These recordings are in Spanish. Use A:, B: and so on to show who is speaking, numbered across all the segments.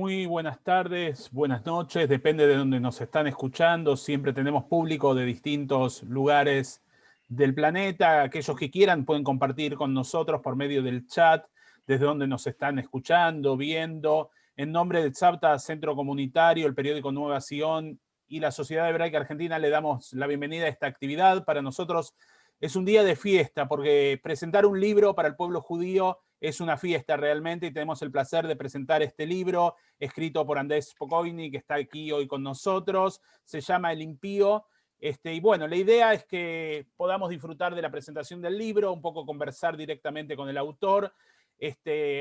A: Muy buenas tardes, buenas noches, depende de donde nos están escuchando. Siempre tenemos público de distintos lugares del planeta. Aquellos que quieran pueden compartir con nosotros por medio del chat, desde donde nos están escuchando, viendo. En nombre del ZAPTA, Centro Comunitario, el periódico Nueva Sion y la Sociedad Hebraica Argentina, le damos la bienvenida a esta actividad. Para nosotros es un día de fiesta, porque presentar un libro para el pueblo judío es una fiesta realmente, y tenemos el placer de presentar este libro, escrito por Andrés Spokojny, que está aquí hoy con nosotros. Se llama El Impío. Y bueno, la idea es que podamos disfrutar de la presentación del libro, un poco conversar directamente con el autor.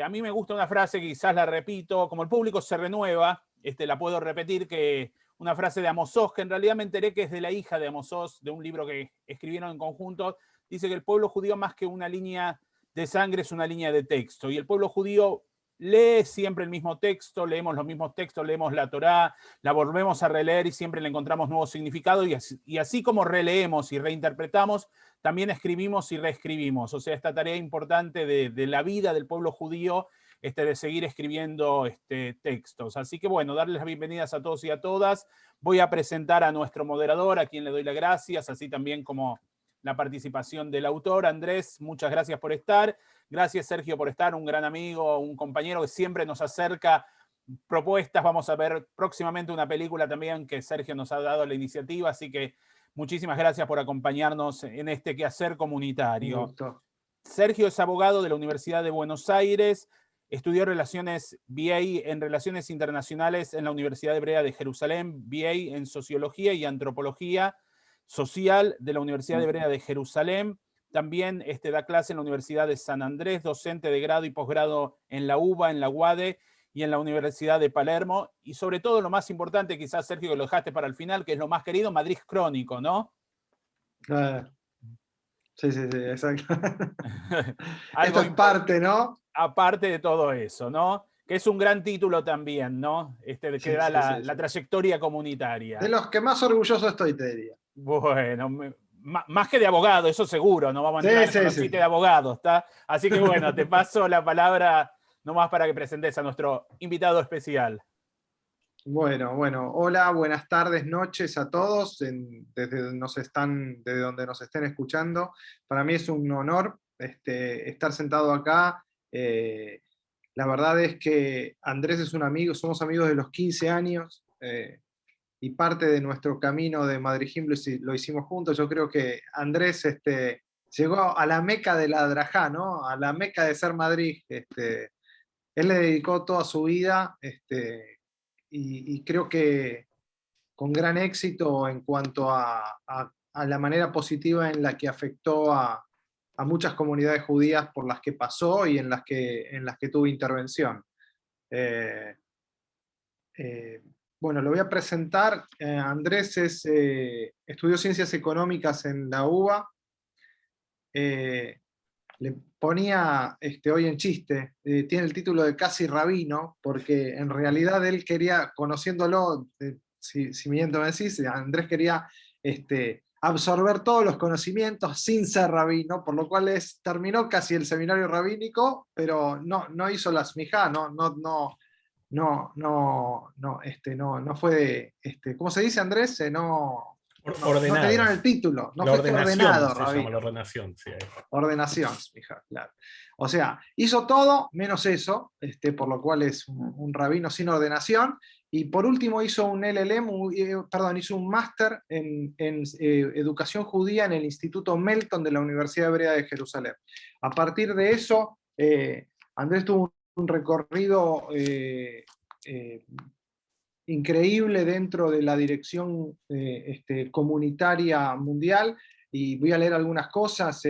A: A mí me gusta una frase que quizás la repito, como el público se renueva, la puedo repetir, que una frase de Amos Oz, que en realidad me enteré que es de la hija de Amos Oz, de un libro que escribieron en conjunto. Dice que el pueblo judío, más que una línea de sangre, es una línea de texto, y el pueblo judío lee siempre el mismo texto, leemos los mismos textos, leemos la Torá, la volvemos a releer y siempre le encontramos nuevos significados, y así como releemos y reinterpretamos, también escribimos y reescribimos. O sea, esta tarea importante de la vida del pueblo judío, de seguir escribiendo textos. Así que bueno, darles las bienvenidas a todos y a todas. Voy a presentar a nuestro moderador, a quien le doy las gracias, así también como la participación del autor. Andrés, muchas gracias por estar. Gracias, Sergio, por estar, un gran amigo, un compañero que siempre nos acerca propuestas. Vamos a ver próximamente una película también que Sergio nos ha dado la iniciativa, así que muchísimas gracias por acompañarnos en este quehacer comunitario.
B: Un gusto.
A: Sergio es abogado de la Universidad de Buenos Aires, estudió Relaciones BA en Relaciones Internacionales en la Universidad Hebrea de Jerusalén, BA en Sociología y Antropología Social de la Universidad Hebrea de Jerusalén. También da clase en la Universidad de San Andrés, docente de grado y posgrado en la UBA, en la UADE y en la Universidad de Palermo. Y sobre todo, lo más importante, quizás, Sergio, que lo dejaste para el final, que es lo más querido, Madrid Crónico, ¿no?
B: Sí, exacto.
A: Algo
B: Esto es parte, ¿no?
A: Aparte de todo eso, ¿no? Que es un gran título también, ¿no? Que da la trayectoria comunitaria.
B: De los que más orgulloso estoy, te diría.
A: Bueno, más que de abogado, eso seguro, no vamos a entrar en los chistes de abogado, ¿está? Así que bueno, te paso la palabra nomás para que presentes a nuestro invitado especial.
B: Bueno, hola, buenas tardes, noches a todos, desde donde nos estén escuchando. Para mí es un honor estar sentado acá. La verdad es que Andrés es un amigo, somos amigos de los 15 años, y parte de nuestro camino de Madrid Gym lo hicimos juntos. Yo creo que Andrés llegó a la meca de la Drajá, ¿no? A la meca de ser Madrid. Él le dedicó toda su vida, y creo que con gran éxito en cuanto a la manera positiva en la que afectó a muchas comunidades judías por las que pasó y en las que tuvo intervención. Bueno, lo voy a presentar. Andrés estudió Ciencias Económicas en la UBA. Le ponía hoy en chiste, tiene el título de casi rabino, porque en realidad él quería, conociéndolo, si miento me decís, Andrés quería absorber todos los conocimientos sin ser rabino, por lo cual terminó casi el seminario rabínico, pero no hizo la smijá, no fue, ¿cómo se dice, Andrés? No te dieron el título, no fuiste ordenado,
C: se llama la ordenación, sí.
B: Ordenación, fija, claro. O sea, hizo todo menos eso, por lo cual es un rabino sin ordenación. Y por último hizo un LLM, hizo un máster en educación judía en el Instituto Melton de la Universidad Hebrea de Jerusalén. A partir de eso, Andrés tuvo un recorrido increíble dentro de la dirección comunitaria mundial, y voy a leer algunas cosas.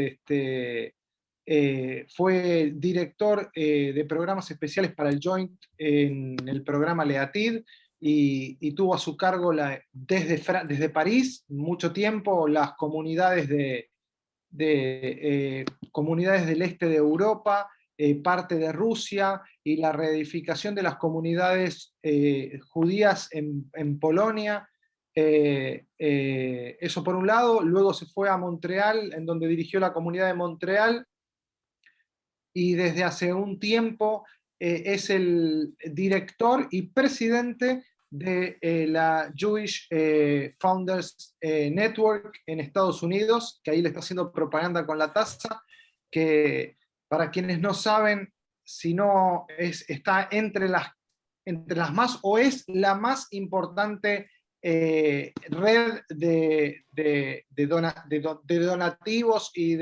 B: Fue director de programas especiales para el Joint en el programa Leatid, y tuvo a su cargo desde París mucho tiempo las comunidades comunidades del este de Europa, parte de Rusia, y la reedificación de las comunidades judías en Polonia. Eso por un lado. Luego se fue a Montreal, en donde dirigió la comunidad de Montreal, y desde hace un tiempo es el director y presidente de la Jewish Founders Network en Estados Unidos, que ahí le está haciendo propaganda con la taza, que para quienes no saben, si no está entre las más, o es la más importante red de donativos y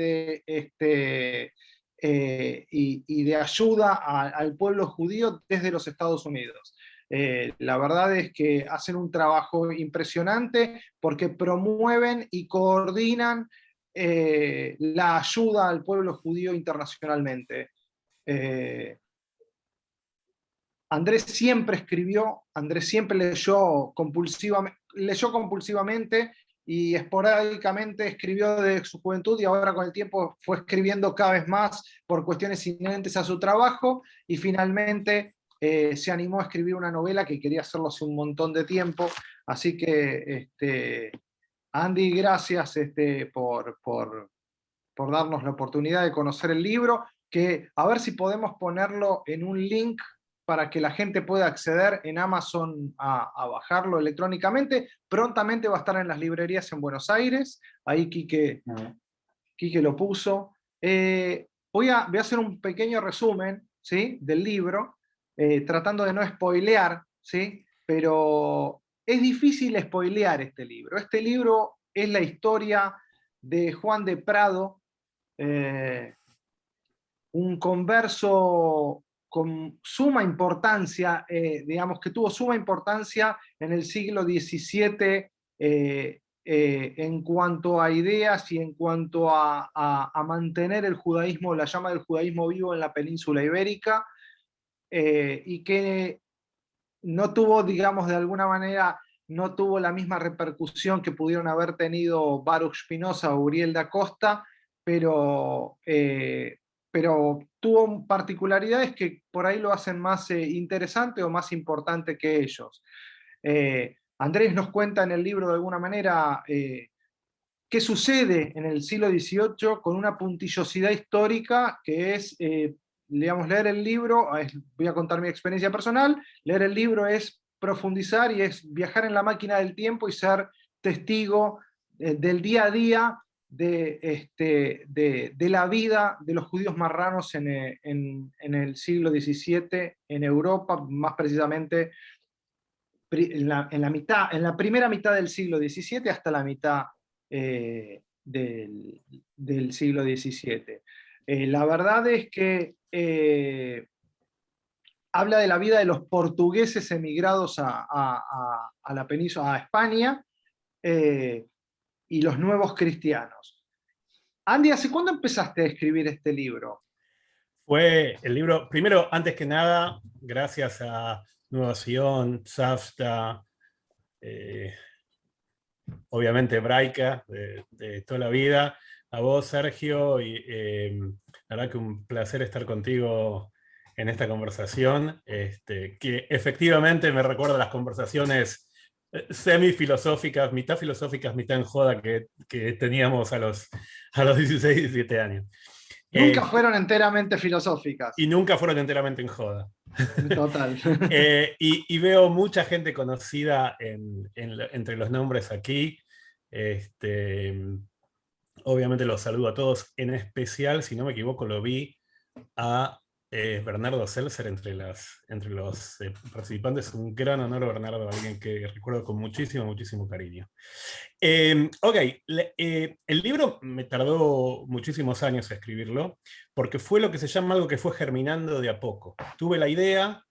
B: y de ayuda al pueblo judío desde los Estados Unidos. La verdad es que hacen un trabajo impresionante porque promueven y coordinan la ayuda al pueblo judío internacionalmente. Andrés siempre escribió, Andrés siempre leyó compulsivamente y esporádicamente escribió desde su juventud y ahora con el tiempo fue escribiendo cada vez más por cuestiones inherentes a su trabajo y finalmente se animó a escribir una novela que quería hacerlo hace un montón de tiempo. Así que, Andy, gracias por darnos la oportunidad de conocer el libro, que a ver si podemos ponerlo en un link para que la gente pueda acceder en Amazon a bajarlo electrónicamente. Prontamente va a estar en las librerías en Buenos Aires, ahí Quique lo puso. Voy a hacer un pequeño resumen, ¿sí?, del libro, tratando de no spoilear, ¿sí?, pero es difícil spoilear este libro. Este libro es la historia de Juan de Prado, un converso con suma importancia, digamos que tuvo suma importancia en el siglo XVII en cuanto a ideas y en cuanto a mantener el judaísmo, la llama del judaísmo vivo en la península ibérica, y que no tuvo, digamos, de alguna manera, no tuvo la misma repercusión que pudieron haber tenido Baruch Spinoza o Uriel da Costa, pero, pero tuvo particularidades que por ahí lo hacen más interesante o más importante que ellos. Andrés nos cuenta en el libro de alguna manera qué sucede en el siglo XVIII con una puntillosidad histórica que es, digamos, leer el libro, voy a contar mi experiencia personal, leer el libro es profundizar y es viajar en la máquina del tiempo y ser testigo del día a día de la vida de los judíos marranos en el siglo XVII en Europa, más precisamente en la primera mitad del siglo XVII hasta la mitad del siglo XVII. La verdad es que habla de la vida de los portugueses emigrados a la península, a España, y los nuevos cristianos. Andy, ¿hace cuándo empezaste a escribir este libro?
C: Fue el libro, primero, antes que nada, gracias a Nueva Sion, Safta, obviamente Braica, de toda la vida, a vos, Sergio, y la verdad que un placer estar contigo en esta conversación, que efectivamente me recuerda a las conversaciones semifilosóficas, mitad en joda que teníamos a los 16, 17 años.
B: Nunca fueron enteramente filosóficas.
C: Y nunca fueron enteramente en joda.
B: Total.
C: Y veo mucha gente conocida entre los nombres aquí. Obviamente los saludo a todos. En especial, si no me equivoco, lo vi a Bernardo Seltzer entre los participantes. Un gran honor, Bernardo, alguien que recuerdo con muchísimo, muchísimo cariño. Ok, el libro me tardó muchísimos años escribirlo, porque fue lo que se llama algo que fue germinando de a poco. Tuve la idea,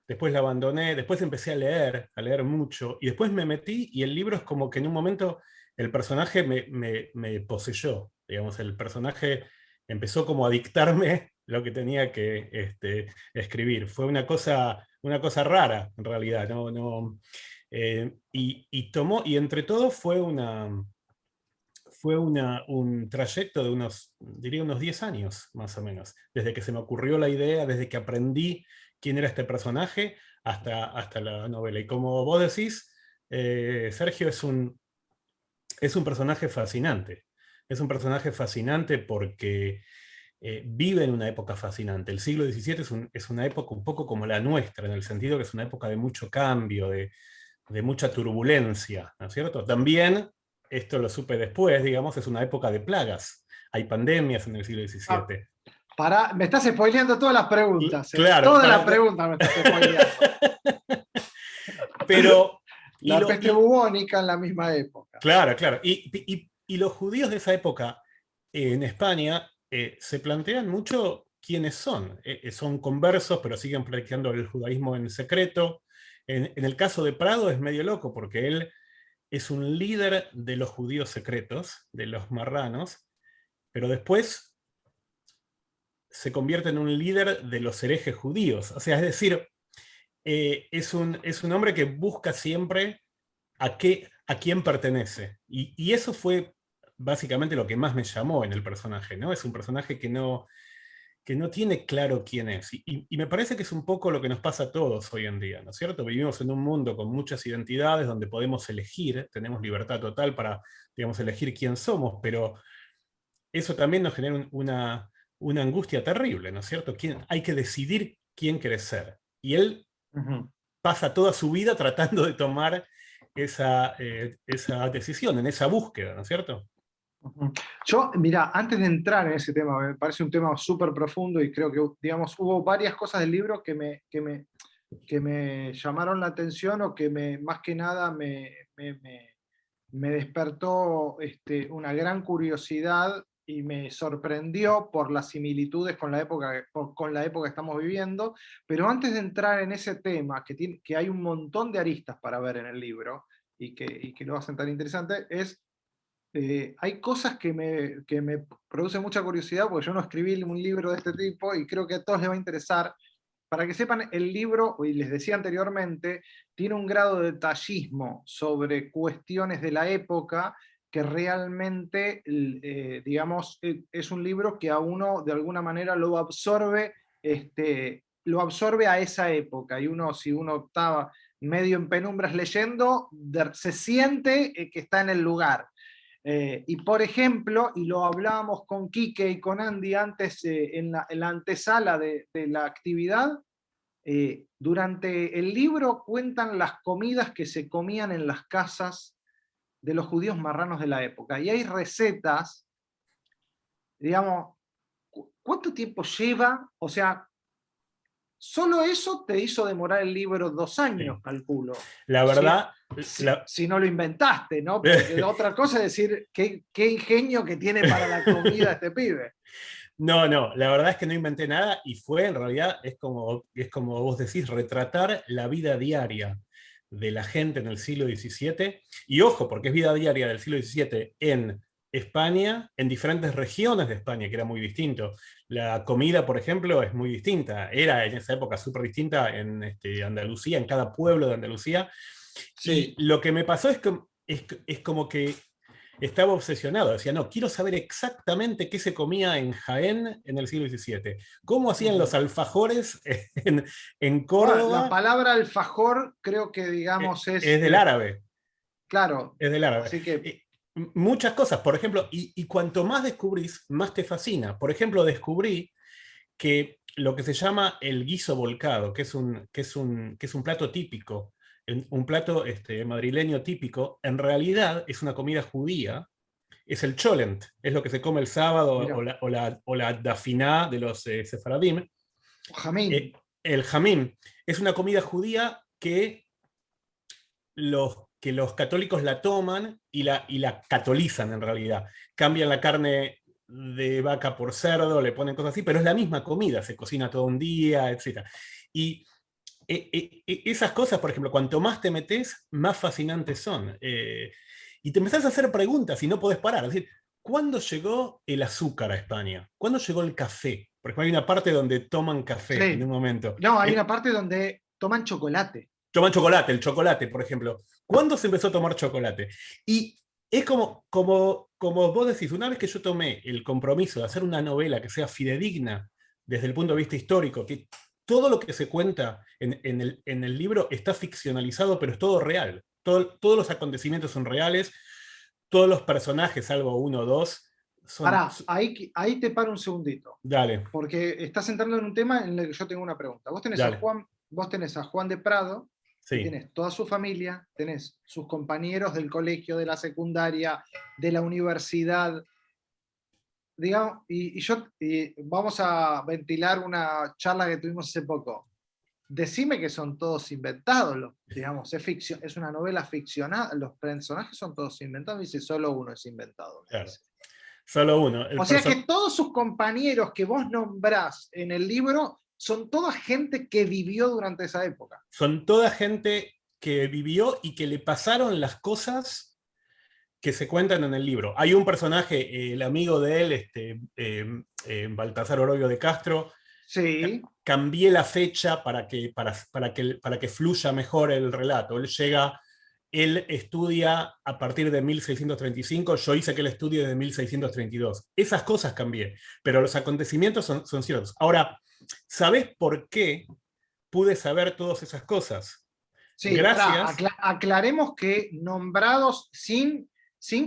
C: después la abandoné, después empecé a leer mucho, y después me metí, y el libro es como que en un momento el personaje me poseyó, digamos, el personaje empezó como a dictarme lo que tenía que escribir. Fue una cosa rara, en realidad, y entre todo fue un trayecto de diría unos 10 años, más o menos, desde que se me ocurrió la idea, desde que aprendí quién era este personaje, hasta la novela. Y como vos decís, Sergio es un personaje fascinante. Es un personaje fascinante porque viven una época fascinante. El siglo XVII es una época un poco como la nuestra, en el sentido que es una época de mucho cambio, de mucha turbulencia, ¿no es cierto? También, esto lo supe después, digamos, es una época de plagas. Hay pandemias en el siglo XVII.
B: Me estás spoileando todas las preguntas.
C: Claro.
B: Todas las preguntas me estás spoileando.
C: Pero...
B: La peste bubónica en la misma época.
C: Claro, claro. Y los judíos de esa época en España se plantean mucho quiénes son. Son conversos, pero siguen practicando el judaísmo en secreto. En el caso de Prado es medio loco, porque él es un líder de los judíos secretos, de los marranos, pero después se convierte en un líder de los herejes judíos. O sea, es decir, es un hombre que busca siempre a quién pertenece. Y eso fue básicamente lo que más me llamó en el personaje, ¿no? Es un personaje que no tiene claro quién es. Y me parece que es un poco lo que nos pasa a todos hoy en día, ¿no es cierto? Vivimos en un mundo con muchas identidades donde podemos elegir, tenemos libertad total para, digamos, elegir quién somos, pero eso también nos genera una angustia terrible, ¿no es cierto? Hay que decidir quién querés ser. Y él pasa toda su vida tratando de tomar esa decisión, en esa búsqueda, ¿no es cierto?
B: Yo, mira, antes de entrar en ese tema, me parece un tema súper profundo y creo que, digamos, hubo varias cosas del libro que me llamaron la atención o que más que nada me despertó una gran curiosidad y me sorprendió por las similitudes con la época que estamos viviendo. Pero antes de entrar en ese tema, que hay un montón de aristas para ver en el libro y que lo hacen tan interesante, hay cosas que me producen mucha curiosidad, porque yo no escribí un libro de este tipo y creo que a todos les va a interesar. Para que sepan, el libro, y les decía anteriormente, tiene un grado de detallismo sobre cuestiones de la época que realmente, digamos, es un libro que a uno de alguna manera lo absorbe a esa época. Y si uno estaba medio en penumbras leyendo, se siente que está en el lugar. Y por ejemplo, y lo hablábamos con Quique y con Andy antes en la antesala de la actividad, durante el libro cuentan las comidas que se comían en las casas de los judíos marranos de la época. Y hay recetas, digamos, ¿cuánto tiempo lleva? O sea, solo eso te hizo demorar el libro 2 años, calculo.
C: La verdad...
B: Si no lo inventaste, ¿no? Porque otra cosa es decir, qué ingenio que tiene para la comida este pibe.
C: No, la verdad es que no inventé nada y fue, en realidad, es como vos decís, retratar la vida diaria de la gente en el siglo XVII. Y ojo, porque es vida diaria del siglo XVII en España, en diferentes regiones de España, que era muy distinto. La comida, por ejemplo, es muy distinta. Era en esa época súper distinta en Andalucía, en cada pueblo de Andalucía. Sí. Y lo que me pasó es como que estaba obsesionado. Decía, no, quiero saber exactamente qué se comía en Jaén en el siglo XVII. ¿Cómo hacían los alfajores en Córdoba?
B: La palabra alfajor creo que, digamos,
C: es del árabe.
B: Claro.
C: Es del árabe.
B: Así que...
C: muchas cosas, por ejemplo, y cuanto más descubrís, más te fascina. Por ejemplo, descubrí que lo que se llama el guiso volcado, que es un plato típico, un plato madrileño típico, en realidad es una comida judía, es el cholent, es lo que se come el sábado o la dafiná de los sefaradim.
B: Jamín.
C: El jamín es una comida judía que los católicos la toman y la catolizan en realidad. Cambian la carne de vaca por cerdo, le ponen cosas así, pero es la misma comida, se cocina todo un día, etc. Y esas cosas, por ejemplo, cuanto más te metes, más fascinantes son. Y te empezás a hacer preguntas y no podés parar. Es decir, ¿cuándo llegó el azúcar a España? ¿Cuándo llegó el café? Por ejemplo, hay una parte donde toman café en un momento.
B: No, hay una parte donde toman chocolate.
C: Toman chocolate, el chocolate, por ejemplo. ¿Cuándo se empezó a tomar chocolate? Y es como vos decís, una vez que yo tomé el compromiso de hacer una novela que sea fidedigna desde el punto de vista histórico, que todo lo que se cuenta en el libro está ficcionalizado, pero es todo real. Todos los acontecimientos son reales, todos los personajes, salvo uno o dos,
B: Pará, ahí te paro un segundito.
C: Dale,
B: Porque estás entrando en un tema en el que yo tengo una pregunta.
C: dale.
B: Vos tenés a Juan de Prado, que
C: Sí,
B: tenés toda su familia, tenés sus compañeros del colegio, de la secundaria, de la universidad, digamos, y vamos a ventilar una charla que tuvimos hace poco. Decime que son todos inventados, digamos, es ficción, es una novela ficcionada, los personajes son todos inventados, dice solo uno es inventado. Me
C: claro.
B: dice.
C: Solo uno.
B: O sea que todos sus compañeros que vos nombrás en el libro son toda gente que vivió durante esa época.
C: Son toda gente que vivió y que le pasaron las cosas que se cuentan en el libro. Hay un personaje, el amigo de él, Baltasar Oroyo de Castro.
B: Sí.
C: Cambié la fecha para que fluya mejor el relato. Él estudia a partir de 1635, yo hice que él estudie desde 1632. Esas cosas cambié, pero los acontecimientos son ciertos. Ahora, ¿sabés por qué pude saber todas esas cosas?
B: Sí,
C: Gracias.
B: aclaremos que nombrados sin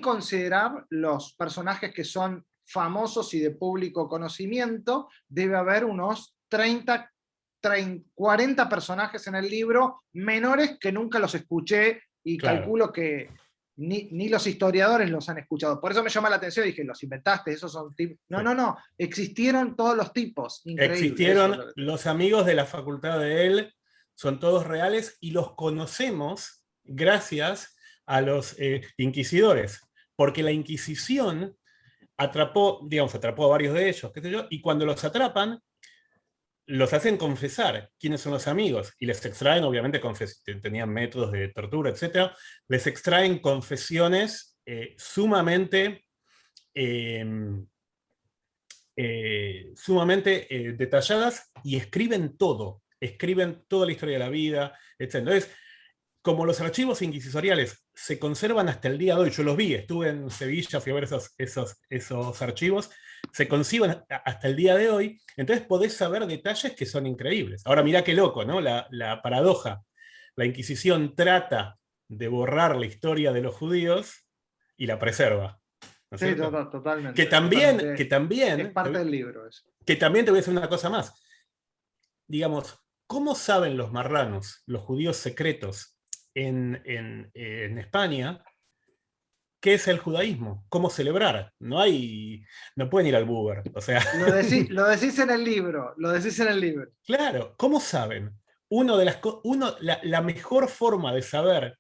B: considerar los personajes que son famosos y de público conocimiento, debe haber unos 40 personajes en el libro menores que nunca los escuché y
C: Claro.
B: calculo que ni los historiadores los han escuchado. Por eso me llama la atención, dije, los inventaste, esos son tipos. No, existieron todos los tipos. Increíble.
C: Existieron los amigos de la facultad de él, son todos reales y los conocemos gracias a los inquisidores, porque la Inquisición atrapó a varios de ellos, qué sé yo, y cuando los atrapan, los hacen confesar quiénes son los amigos, y les extraen, obviamente, tenían métodos de tortura, etc., les extraen confesiones sumamente detalladas y escriben toda la historia de la vida, etc. Entonces, como los archivos inquisitoriales se conservan hasta el día de hoy, yo los vi, estuve en Sevilla, fui a ver esos archivos, se conservan hasta el día de hoy, entonces podés saber detalles que son increíbles. Ahora mirá qué loco, ¿no? La paradoja. La Inquisición trata de borrar la historia de los judíos y la preserva. ¿No es
B: sí,
C: cierto?
B: totalmente.
C: Que también
B: es parte del libro eso.
C: Que también te voy a decir una cosa más. Digamos, ¿cómo saben los marranos, los judíos secretos en España, qué es el judaísmo? ¿Cómo celebrar? No pueden ir al Búber. O sea,
B: lo decís en el libro,
C: Claro, ¿cómo saben? La mejor forma de saber.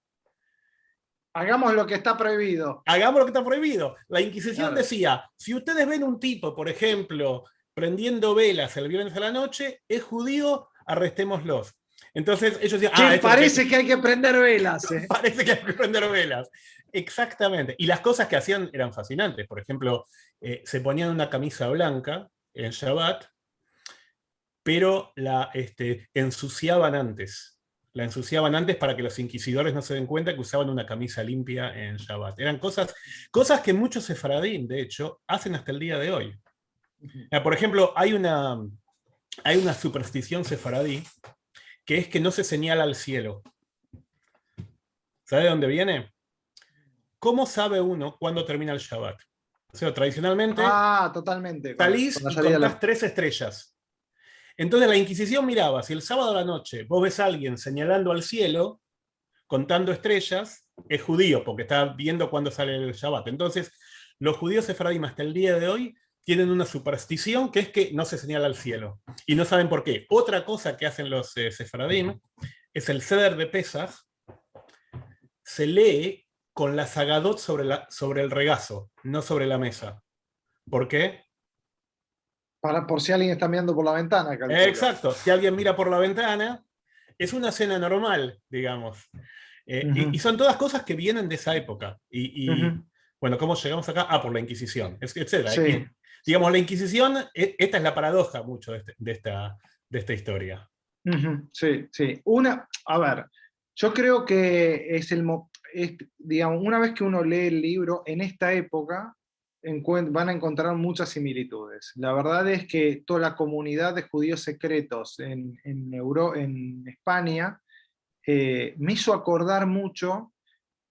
B: Hagamos lo que está prohibido.
C: Hagamos lo que está prohibido. La Inquisición
B: Claro.
C: decía, si ustedes ven un tipo, por ejemplo, prendiendo velas el viernes a la noche, es judío, arrestémoslos. Entonces ellos decían,
B: parece que hay que prender velas.
C: Parece que hay que prender velas. Exactamente. Y las cosas que hacían eran fascinantes. Por ejemplo, se ponían una camisa blanca en Shabbat, pero la ensuciaban antes. La ensuciaban antes para que los inquisidores no se den cuenta que usaban una camisa limpia en Shabbat. Eran cosas que muchos sefaradín, de hecho, hacen hasta el día de hoy. Por ejemplo, hay una superstición sefaradí que es que no se señala al cielo. ¿Sabe de dónde viene? ¿Cómo sabe uno cuándo termina el Shabbat? O sea, tradicionalmente,
B: totalmente.
C: salís y contás 3 estrellas. Entonces la Inquisición miraba, si el sábado a la noche vos ves a alguien señalando al cielo, contando estrellas, es judío, porque está viendo cuándo sale el Shabbat. Entonces, los judíos sefaradim hasta el día de hoy tienen una superstición que es que no se señala al cielo. Y no saben por qué. Otra cosa que hacen los sefaradim es el Seder de Pesach, se lee con la Zagadot sobre el regazo, no sobre la mesa. ¿Por qué?
B: Por si alguien está mirando por la ventana. Calculo.
C: Exacto, si alguien mira por la ventana, es una cena normal, digamos. Y son todas cosas que vienen de esa época. Bueno, ¿cómo llegamos acá? Por la Inquisición, etc.
B: Sí.
C: Digamos, la Inquisición, esta es la paradoja mucho de esta historia.
B: Sí. A ver, yo creo que digamos, una vez que uno lee el libro, en esta época van a encontrar muchas similitudes. La verdad es que toda la comunidad de judíos secretos en España me hizo acordar mucho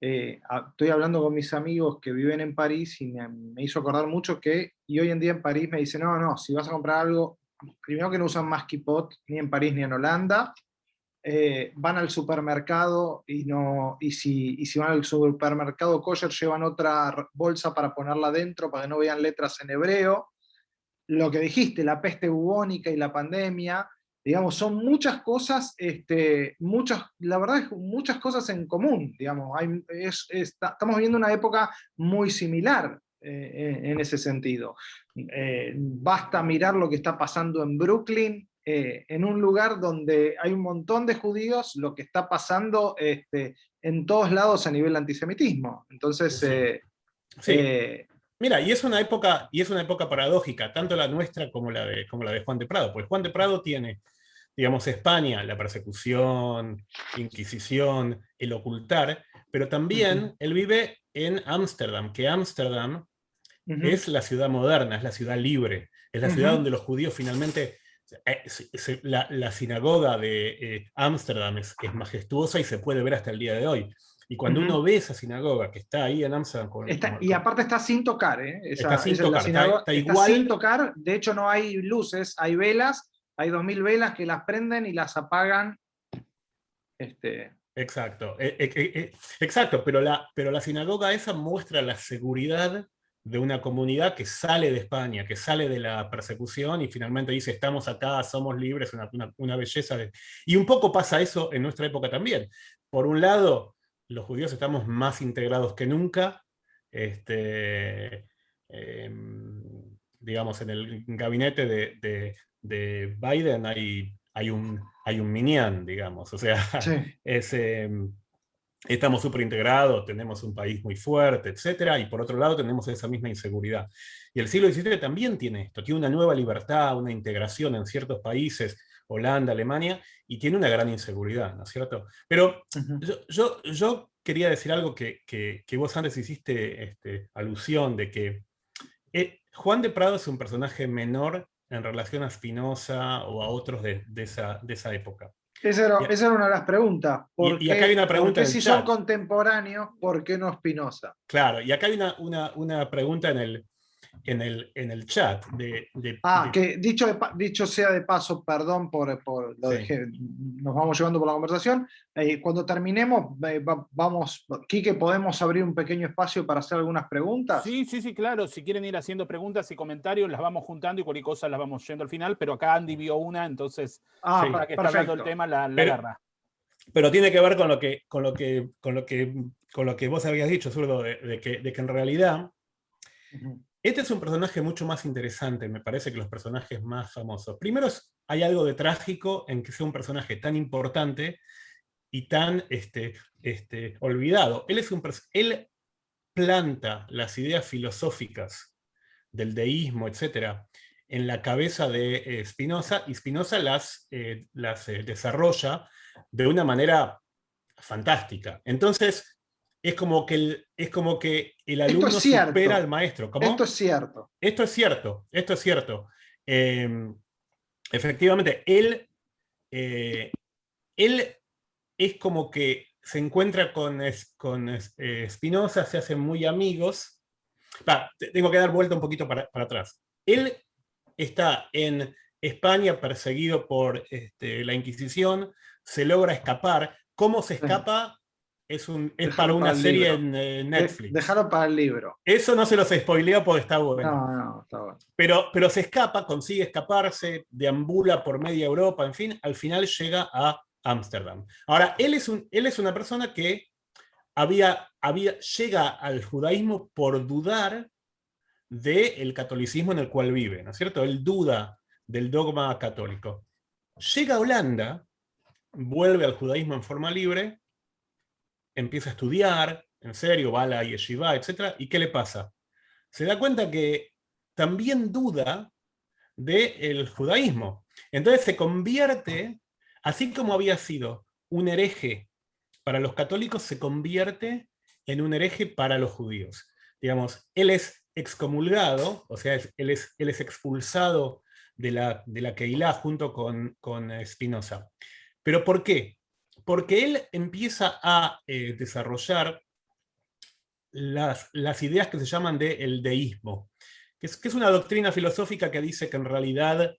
B: estoy hablando con mis amigos que viven en París y me hizo acordar mucho que, y hoy en día en París me dicen, no, no, si vas a comprar algo, primero que no usan más Kipot ni en París ni en Holanda, van al supermercado y si van al supermercado kosher llevan otra bolsa para ponerla adentro para que no vean letras en hebreo. Lo que dijiste, la peste bubónica y la pandemia, digamos, son muchas cosas, la verdad es muchas cosas en común, digamos, estamos viviendo una época muy similar en ese sentido. Basta mirar lo que está pasando en Brooklyn, en un lugar donde hay un montón de judíos, lo que está pasando en todos lados a nivel de antisemitismo. Entonces,
C: Sí. Mira, y es una época paradójica, tanto la nuestra como la de Juan de Prado, porque Juan de Prado tiene, digamos, España, la persecución, Inquisición, el ocultar, pero también él vive en Ámsterdam, que Ámsterdam es la ciudad moderna, es la ciudad libre, es la ciudad donde los judíos finalmente... la sinagoga de Ámsterdam es majestuosa y se puede ver hasta el día de hoy. Y cuando uno ve esa sinagoga que está ahí en Ámsterdam...
B: Y aparte está sin tocar, ¿eh?
C: Está sin tocar, está
B: está sin tocar, de hecho no hay luces, hay velas, hay 2000 velas que las prenden y las apagan.
C: Exacto, exacto, pero la sinagoga esa muestra la seguridad de una comunidad que sale de España, que sale de la persecución y finalmente dice, estamos acá, somos libres, una belleza. Y un poco pasa eso en nuestra época también. Por un lado, los judíos estamos más integrados que nunca, digamos, en el gabinete de Biden hay un minyan, digamos, o sea,
B: Sí.
C: estamos súper integrados, tenemos un país muy fuerte, etc. Y por otro lado tenemos esa misma inseguridad. Y el siglo XVII también tiene esto, tiene una nueva libertad, una integración en ciertos países, Holanda, Alemania, y tiene una gran inseguridad, ¿no es cierto? Pero yo quería decir algo que vos antes hiciste alusión, de que Juan de Prado es un personaje menor en relación a Spinoza o a otros de esa época.
B: Esa era una de las preguntas.
C: Y acá hay una pregunta en el
B: si
C: chat.
B: son contemporáneos, ¿por qué no Spinoza?
C: Claro, y acá hay una pregunta en el chat.
B: Que dicho sea de paso, perdón por lo
C: Sí.
B: dejé, nos vamos llevando por la conversación. Cuando terminemos, Quique, ¿podemos abrir un pequeño espacio para hacer algunas preguntas?
A: Sí, claro. Si quieren ir haciendo preguntas y comentarios, las vamos juntando y cualquier cosa las vamos yendo al final, pero acá Andy vio una, entonces, para que está hablando el tema, la agarra.
C: Pero tiene que ver con lo que vos habías dicho, Zurdo, de que en realidad este es un personaje mucho más interesante, me parece, que los personajes más famosos. Primero, hay algo de trágico en que sea un personaje tan importante y tan olvidado. Él planta las ideas filosóficas del deísmo, etcétera, en la cabeza de Spinoza, y Spinoza las desarrolla de una manera fantástica. Entonces, es como que el alumno supera al maestro. ¿Cómo?
B: Esto es cierto.
C: Esto es cierto. Efectivamente, él es como que se encuentra con Spinoza, se hacen muy amigos. Tengo que dar vuelta un poquito para atrás. Él está en España perseguido por la Inquisición, se logra escapar. ¿Cómo se escapa? Es para una serie en Netflix.
B: Déjalo para el libro.
C: Eso no se los spoileo porque está bueno.
B: No, está bueno.
C: Pero se escapa, consigue escaparse, deambula por media Europa, en fin, al final llega a Ámsterdam. Ahora, él es una persona que llega al judaísmo por dudar del catolicismo en el cual vive, ¿no es cierto? Él duda del dogma católico. Llega a Holanda, vuelve al judaísmo en forma libre, empieza a estudiar, en serio, va a la yeshiva, etc. ¿Y qué le pasa? Se da cuenta que también duda del judaísmo. Entonces se convierte, así como había sido un hereje para los católicos, se convierte en un hereje para los judíos. Digamos, él es excomulgado, o sea, él es expulsado de la Keilah junto con Spinoza. ¿Pero por qué? Porque él empieza a desarrollar las ideas que se llaman de el deísmo, que es una doctrina filosófica que dice que en realidad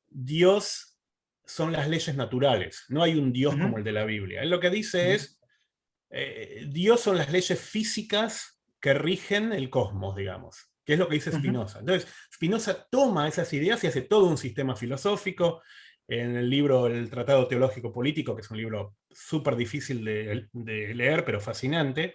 C: Dios son las leyes naturales, no hay un Dios como el de la Biblia. Él lo que dice es, Dios son las leyes físicas que rigen el cosmos, digamos, que es lo que dice Spinoza. Entonces, Spinoza toma esas ideas y hace todo un sistema filosófico. En el libro El Tratado Teológico Político, que es un libro súper difícil de leer, pero fascinante.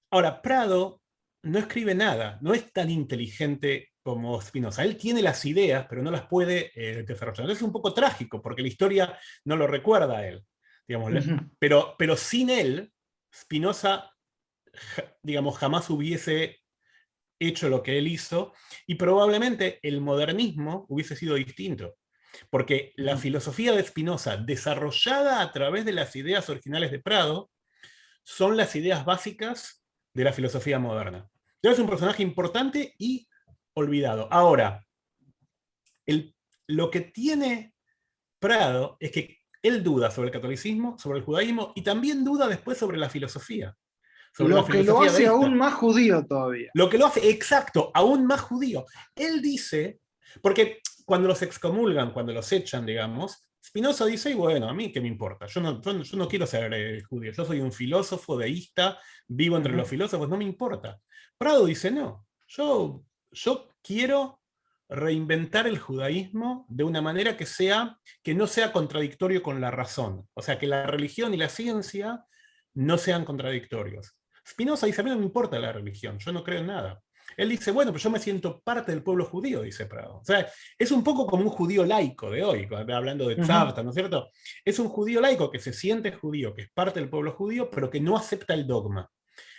C: Ahora, Prado no escribe nada, no es tan inteligente como Spinoza. Él tiene las ideas, pero no las puede desarrollar. Entonces es un poco trágico, porque la historia no lo recuerda a él. Digamos, pero sin él, Spinoza, digamos, jamás hubiese hecho lo que él hizo, y probablemente el modernismo hubiese sido distinto. Porque la filosofía de Spinoza, desarrollada a través de las ideas originales de Prado, son las ideas básicas de la filosofía moderna. Entonces es un personaje importante y olvidado. Ahora, lo que tiene Prado es que él duda sobre el catolicismo, sobre el judaísmo, y también duda después sobre la filosofía. Sobre
B: lo
C: la
B: que lo
C: filosofía
B: hace
C: deísta.
B: aún más judío todavía.
C: Lo que lo hace, exacto, aún más judío. Él dice, porque cuando los excomulgan, cuando los echan, digamos, Spinoza dice, y bueno, a mí qué me importa, yo no quiero ser judío, yo soy un filósofo deísta, vivo entre los filósofos, no me importa. Prado dice, no, yo quiero reinventar el judaísmo de una manera que no sea contradictorio con la razón. O sea, que la religión y la ciencia no sean contradictorios. Spinoza dice, a mí no me importa la religión, yo no creo en nada. Él dice, bueno, pero yo me siento parte del pueblo judío, dice Prado. O sea, es un poco como un judío laico de hoy, hablando de Tzavta, ¿no es cierto? Es un judío laico que se siente judío, que es parte del pueblo judío, pero que no acepta el dogma.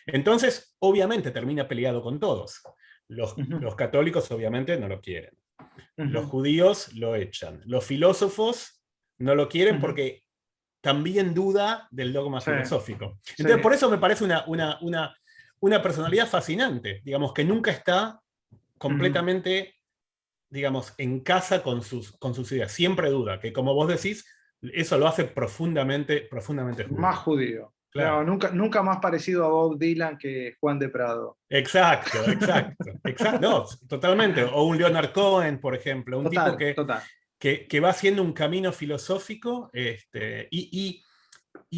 C: Entonces, obviamente, termina peleado con todos. Los católicos, obviamente, no lo quieren. Los judíos lo echan. Los filósofos no lo quieren porque también duda del dogma filosófico. Entonces, por eso me parece una personalidad fascinante, digamos, que nunca está completamente, digamos, en casa con sus ideas. Siempre duda, que como vos decís, eso lo hace profundamente judío.
B: Más judío.
C: Claro.
B: No, nunca más parecido a Bob Dylan que Juan de Prado.
C: Exacto. No, totalmente. O un Leonard Cohen, por ejemplo, un tipo que va haciendo un camino filosófico y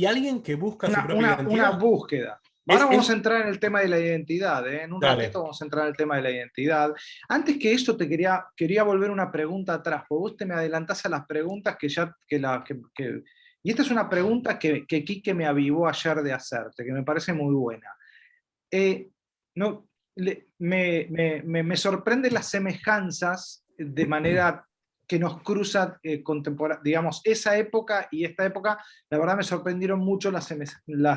C: alguien que busca su propia identidad.
B: Una búsqueda. Ahora vamos a entrar en el tema de la identidad. En un ratito vamos a entrar en el tema de la identidad. Antes que eso, te quería volver una pregunta atrás, porque vos te me adelantás a las preguntas y esta es una pregunta que Quique me avivó ayer de hacerte, que me parece muy buena. Me sorprenden las semejanzas de manera que nos cruza digamos, esa época y esta época. La verdad me sorprendieron mucho las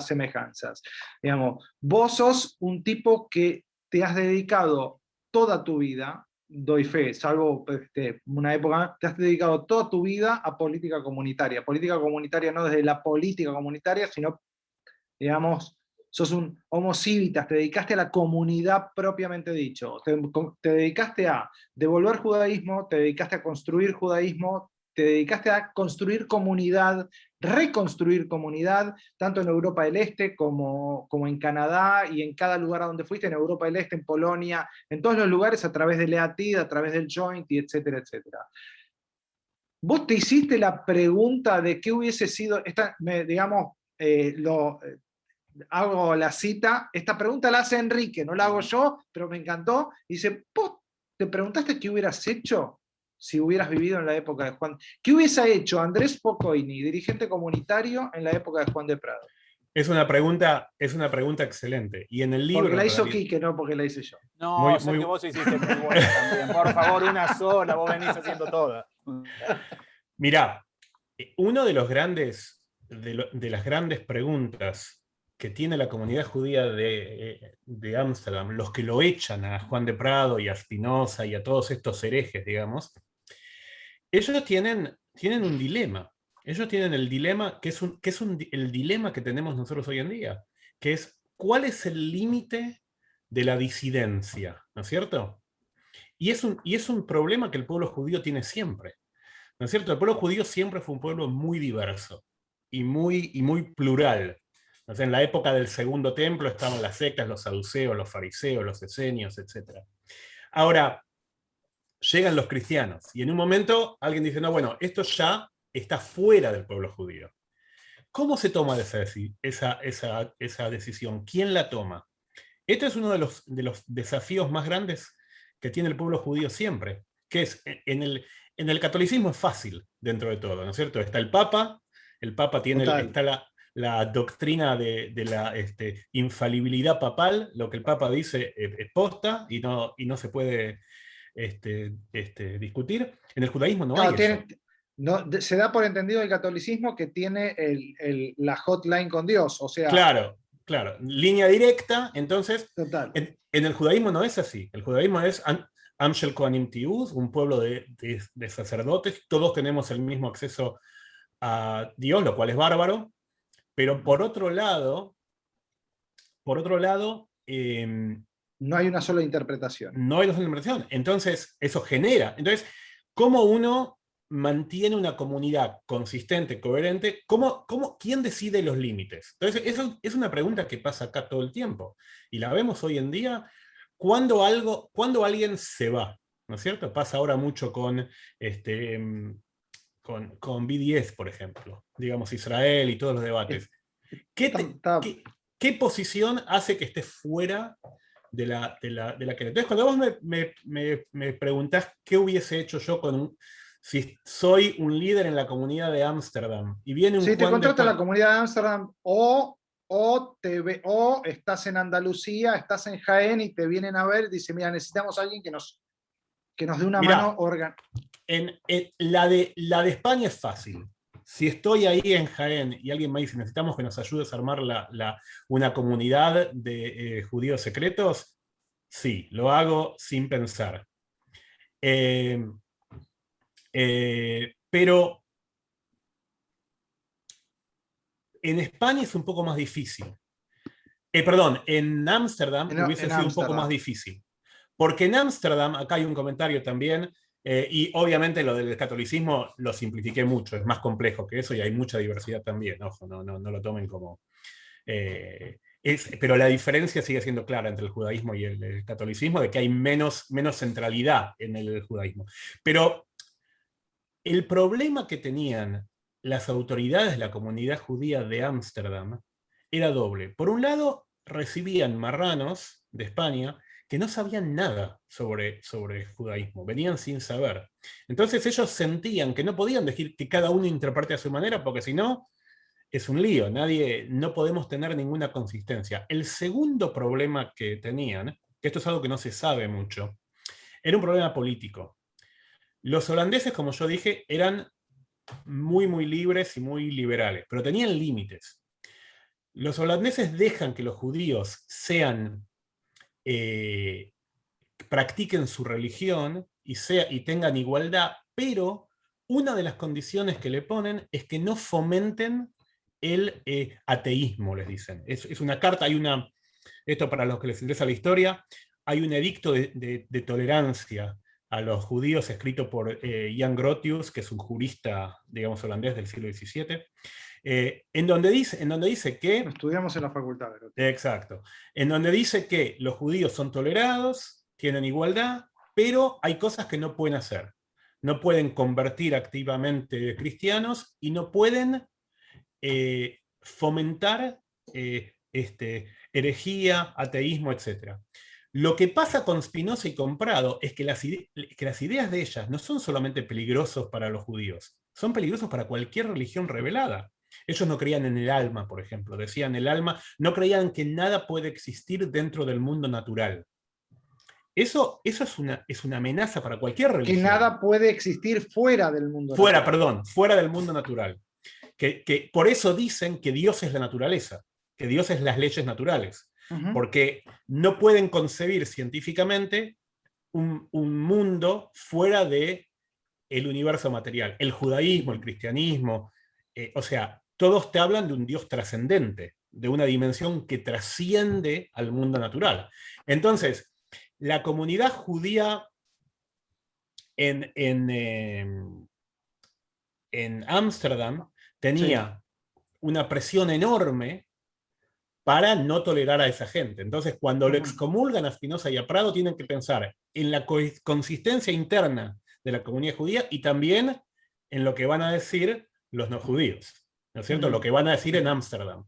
B: semejanzas. Digamos, vos sos un tipo que te has dedicado toda tu vida, doy fe, salvo una época, te has dedicado toda tu vida a política comunitaria no desde la política comunitaria, sino, digamos, sos un homo civitas, te dedicaste a la comunidad propiamente dicho, te dedicaste a devolver judaísmo, te dedicaste a construir judaísmo, te dedicaste a construir comunidad, reconstruir comunidad, tanto en Europa del Este como en Canadá y en cada lugar a donde fuiste, en Europa del Este, en Polonia, en todos los lugares a través de Leatid, a través del Joint, y etcétera, etcétera. Vos te hiciste la pregunta de qué hubiese sido, hago la cita, esta pregunta la hace Enrique, no la hago yo, pero me encantó. Dice, ¿vos te preguntaste qué hubieras hecho si hubieras vivido en la época de Juan? ¿Qué hubiese hecho Andrés Pocoini, dirigente comunitario, en la época de Juan de Prado?
C: Es una pregunta excelente. Y en el libro...
B: Porque la hizo Quique, no porque la hice yo.
A: No, sé que vos hiciste muy buena también. Por favor, una sola, vos venís haciendo toda.
C: Mirá, uno de las grandes preguntas que tiene la comunidad judía de Ámsterdam, los que lo echan a Juan de Prado y a Spinoza y a todos estos herejes, digamos, ellos tienen un dilema. Ellos tienen el dilema, que es el dilema que tenemos nosotros hoy en día, que es ¿cuál es el límite de la disidencia? ¿No es cierto? Y es un problema que el pueblo judío tiene siempre. ¿No es cierto? El pueblo judío siempre fue un pueblo muy diverso y muy plural. O sea, en la época del Segundo Templo estaban las sectas, los saduceos, los fariseos, los esenios, etc. Ahora, llegan los cristianos, y en un momento alguien dice, no, bueno, esto ya está fuera del pueblo judío. ¿Cómo se toma esa decisión? ¿Quién la toma? Este es uno de los desafíos más grandes que tiene el pueblo judío siempre, que es, en el catolicismo es fácil dentro de todo, ¿no es cierto? Está el Papa tiene,
B: Total.
C: está la doctrina de la infalibilidad papal, lo que el Papa dice es posta y no se puede discutir. En el judaísmo no hay
B: Claro,
C: eso.
B: se da por entendido el catolicismo que tiene la hotline con Dios, o sea,
C: Claro, claro, línea directa, entonces,
B: total.
C: en el judaísmo no es así. El judaísmo es Am Shel Kohanim Tiud, un pueblo de sacerdotes, todos tenemos el mismo acceso a Dios, lo cual es bárbaro, pero por otro lado,
B: No hay una sola interpretación.
C: no hay interpretación. Entonces, eso genera. Entonces, ¿cómo uno mantiene una comunidad consistente, coherente? ¿Quién decide los límites? Entonces, eso es una pregunta que pasa acá todo el tiempo. Y la vemos hoy en día cuando alguien se va, ¿no es cierto? Pasa ahora mucho con BDS, por ejemplo. Digamos, Israel y todos los debates. ¿Qué, te-
B: Está-
C: qué- qué posición hace que esté fuera de la que... Entonces, cuando vos me preguntás qué hubiese hecho yo si soy un líder en la comunidad de Ámsterdam y viene un
B: Si te
C: Juan de
B: contrata la
C: Pablo...
B: comunidad de Ámsterdam o estás en Andalucía, estás en Jaén y te vienen a ver y dicen, mira, necesitamos a alguien que nos dé una mano
C: Mirá, la de España es fácil. Si estoy ahí en Jaén y alguien me dice necesitamos que nos ayudes a armar una comunidad de judíos secretos, sí, lo hago sin pensar. Eh, pero en España es un poco más difícil. Perdón, en Ámsterdam hubiese
B: en
C: sido un poco más
B: Ámsterdam.
C: difícil. Porque en Ámsterdam, acá hay un comentario también, y obviamente lo del catolicismo lo simplifiqué mucho, es más complejo que eso y hay mucha diversidad también, ojo, no lo tomen como... pero la diferencia sigue siendo clara entre el judaísmo y el catolicismo, de que hay menos centralidad en el judaísmo. Pero el problema que tenían las autoridades de la comunidad judía de Ámsterdam era doble. Por un lado, recibían marranos de España que no sabían nada sobre judaísmo, venían sin saber. Entonces ellos sentían que no podían decir que cada uno interprete a su manera, porque si no, es un lío, no podemos tener ninguna consistencia. El segundo problema que tenían, que esto es algo que no se sabe mucho, era un problema político. Los holandeses, como yo dije, eran muy libres y muy liberales, pero tenían límites. Los holandeses dejan que los judíos practiquen su religión y tengan igualdad, pero una de las condiciones que le ponen es que no fomenten el ateísmo, les dicen. Es una carta, esto para los que les interesa la historia, hay un edicto de tolerancia a los judíos escrito por Jan Grotius, que es un jurista, digamos, holandés del siglo XVII, en donde dice que...
B: Lo estudiamos en la facultad.
C: Exacto. En donde dice que los judíos son tolerados, tienen igualdad, pero hay cosas que no pueden hacer. No pueden convertir activamente cristianos y no pueden fomentar herejía, ateísmo, etc. Lo que pasa con Spinoza y con Prado es que las ideas de ellas no son solamente peligrosos para los judíos, son peligrosos para cualquier religión revelada. Ellos no creían en el alma, por ejemplo, decían el alma, no creían que nada puede existir dentro del mundo natural. Eso es una amenaza para cualquier
B: Que
C: religión.
B: nada puede existir fuera del mundo
C: Fuera del mundo natural. Que por eso dicen que Dios es la naturaleza, que Dios es las leyes naturales, porque no pueden concebir científicamente un mundo fuera de el universo material. El judaísmo, el cristianismo, o sea, todos te hablan de un Dios trascendente, de una dimensión que trasciende al mundo natural. Entonces, la comunidad judía en Ámsterdam tenía una presión enorme para no tolerar a esa gente. Entonces, cuando lo
B: Ujú.
C: excomulgan a Spinoza y a Prado, tienen que pensar en la consistencia interna de la comunidad judía y también en lo que van a decir los no judíos, ¿no es cierto?
B: Ujú.
C: Lo que van a decir en Ámsterdam.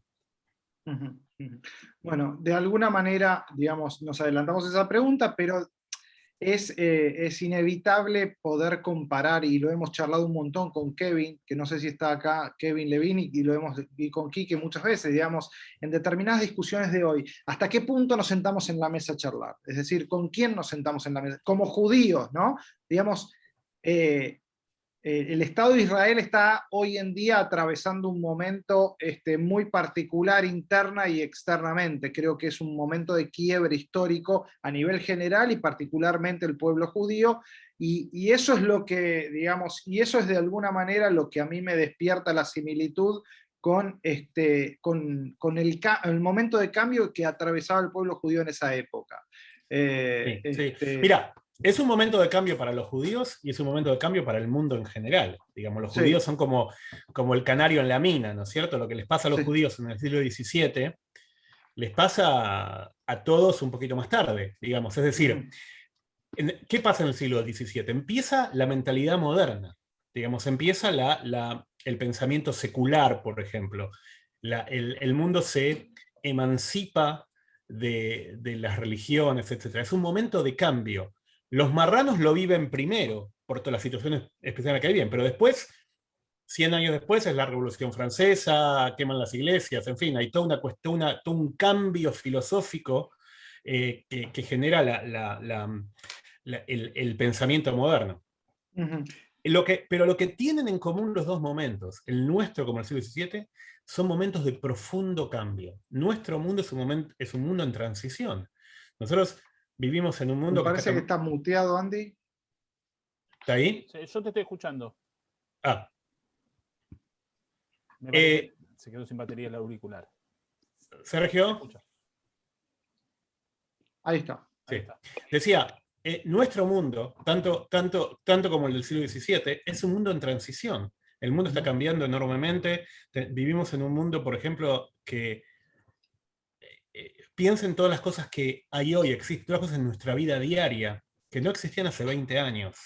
B: Ujú, ujú. Bueno, de alguna manera, digamos, nos adelantamos a esa pregunta, pero es inevitable poder comparar, y lo hemos charlado un montón con Kevin, que no sé si está acá, Kevin Levine, y lo hemos y con Quique muchas veces, digamos, en determinadas discusiones de hoy, ¿hasta qué punto nos sentamos en la mesa a charlar? Es decir, ¿con quién nos sentamos en la mesa? Como judíos, ¿no? Digamos, eh, el Estado de Israel está hoy en día atravesando un momento muy particular interna y externamente. Creo que es un momento de quiebre histórico a nivel general y particularmente el pueblo judío. Y eso es lo que, digamos, y eso es de alguna manera lo que a mí me despierta la similitud con el momento de cambio que atravesaba el pueblo judío en esa época.
C: Sí, sí. Mira, es un momento de cambio para los judíos y es un momento de cambio para el mundo en general. Digamos, los
B: sí,
C: judíos son como el canario en la mina, ¿no es cierto? Lo que les pasa a los
B: sí,
C: judíos en el siglo XVII les pasa a todos un poquito más tarde, digamos. Es decir,
B: ujú,
C: ¿qué pasa en el siglo XVII? Empieza la mentalidad moderna, digamos, empieza el pensamiento secular, por ejemplo. El mundo se emancipa de las religiones, etc. Es un momento de cambio. Los marranos lo viven primero, por todas las situaciones especiales que viven, pero después, 100 años después, es la Revolución Francesa, queman las iglesias, en fin, hay toda una cuestión, todo un cambio filosófico que genera el pensamiento moderno.
B: ujú.
C: Pero lo que tienen en común los dos momentos, el nuestro como el siglo XVII, son momentos de profundo cambio. Nuestro mundo es un mundo en transición. Nosotros vivimos en un
B: Me
C: mundo que
B: parece que está muteado, Andy.
C: ¿Está ahí?
A: Sí, yo te estoy escuchando.
C: Ah,
A: Me parece que se quedó sin batería el auricular. Se
C: Sergio,
A: escucha.
B: Ahí está.
A: Ahí
C: sí.
A: está.
C: Decía, nuestro mundo, tanto como el del siglo XVII, es un mundo en transición. El mundo está
B: Ujú.
C: cambiando enormemente. Vivimos en un mundo, por ejemplo, que piensa en todas las cosas que hay hoy, existen, todas las cosas en nuestra vida diaria, que no existían hace 20 años.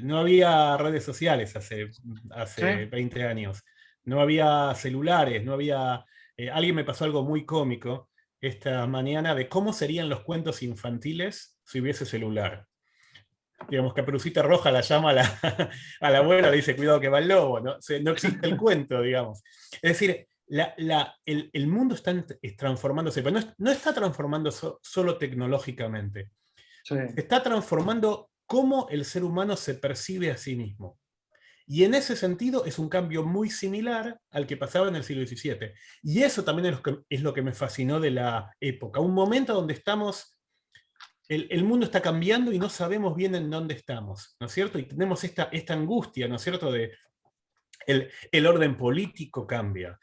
C: No había redes sociales
B: ¿Sí?
C: hace 20 años, no había celulares, no había... alguien me pasó algo muy cómico esta mañana de cómo serían los cuentos infantiles si hubiese celular. Digamos, Caperucita Roja la llama a la abuela, le dice, cuidado que va el lobo, ¿no? No existe el cuento, digamos. Es decir, el mundo está transformándose, pero no está transformando solo tecnológicamente,
B: Sí.
C: se está transformando cómo el ser humano se percibe a sí mismo. Y en ese sentido es un cambio muy similar al que pasaba en el siglo XVII. Y eso también es lo que me fascinó de la época. Un momento donde estamos, el mundo está cambiando y no sabemos bien en dónde estamos, ¿no es cierto? Y tenemos esta angustia, ¿no es cierto?, de el orden político cambia,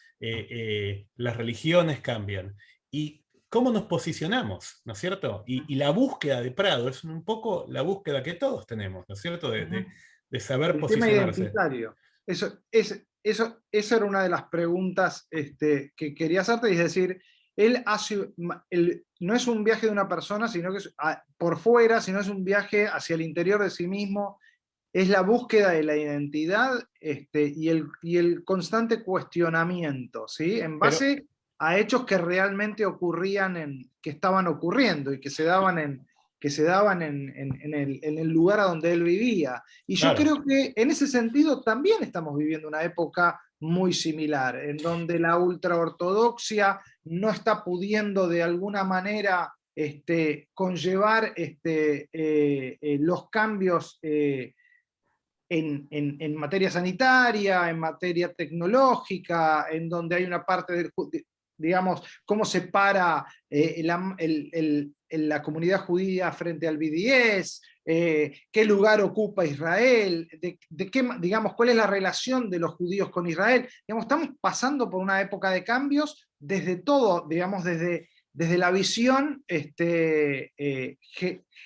C: las religiones cambian. ¿Y cómo nos posicionamos? ¿No es cierto? Y la búsqueda de Prado es un poco la búsqueda que todos tenemos, ¿no es cierto?
B: Ujú.
C: De saber
B: El tema
C: posicionarse.
B: identitario. Esa era una de las preguntas que quería hacerte, y es decir, no es un viaje de una persona, sino que es por fuera, sino es un viaje hacia el interior de sí mismo, es la búsqueda de la identidad y el constante cuestionamiento, ¿sí? En
C: Pero,
B: base a hechos que realmente que estaban ocurriendo y que se daban en el lugar a donde él vivía. Y yo
C: claro,
B: creo que en ese sentido también estamos viviendo una época muy similar, en donde la ultraortodoxia no está pudiendo de alguna manera conllevar los cambios en materia sanitaria, en materia tecnológica, en donde hay una parte digamos, cómo se para la comunidad judía frente al BDS, qué lugar ocupa Israel, digamos, cuál es la relación de los judíos con Israel. Digamos, estamos pasando por una época de cambios desde todo, digamos, desde la visión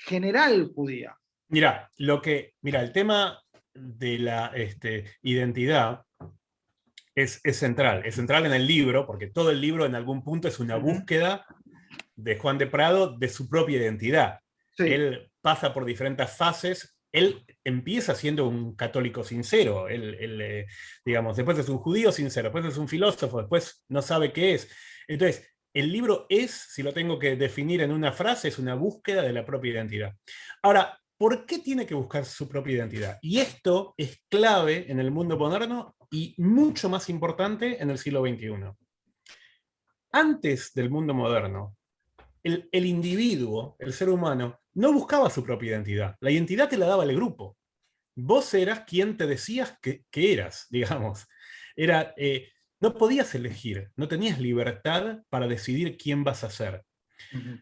B: general judía.
C: mira, el tema de la identidad Es central en el libro, porque todo el libro en algún punto es una búsqueda de Juan de Prado de su propia identidad.
B: Sí.
C: Él pasa por diferentes fases. Él empieza siendo un católico sincero. Digamos, después es un judío sincero, después es un filósofo, después no sabe qué es. Entonces, el libro es, si lo tengo que definir en una frase, es una búsqueda de la propia identidad. Ahora, ¿por qué tiene que buscar su propia identidad? Y esto es clave en el mundo moderno y mucho más importante en el siglo XXI. Antes del mundo moderno, el individuo, el ser humano, no buscaba su propia identidad. La identidad te la daba el grupo. Vos eras quien te decías que eras, digamos. No podías elegir, no tenías libertad para decidir quién vas a ser.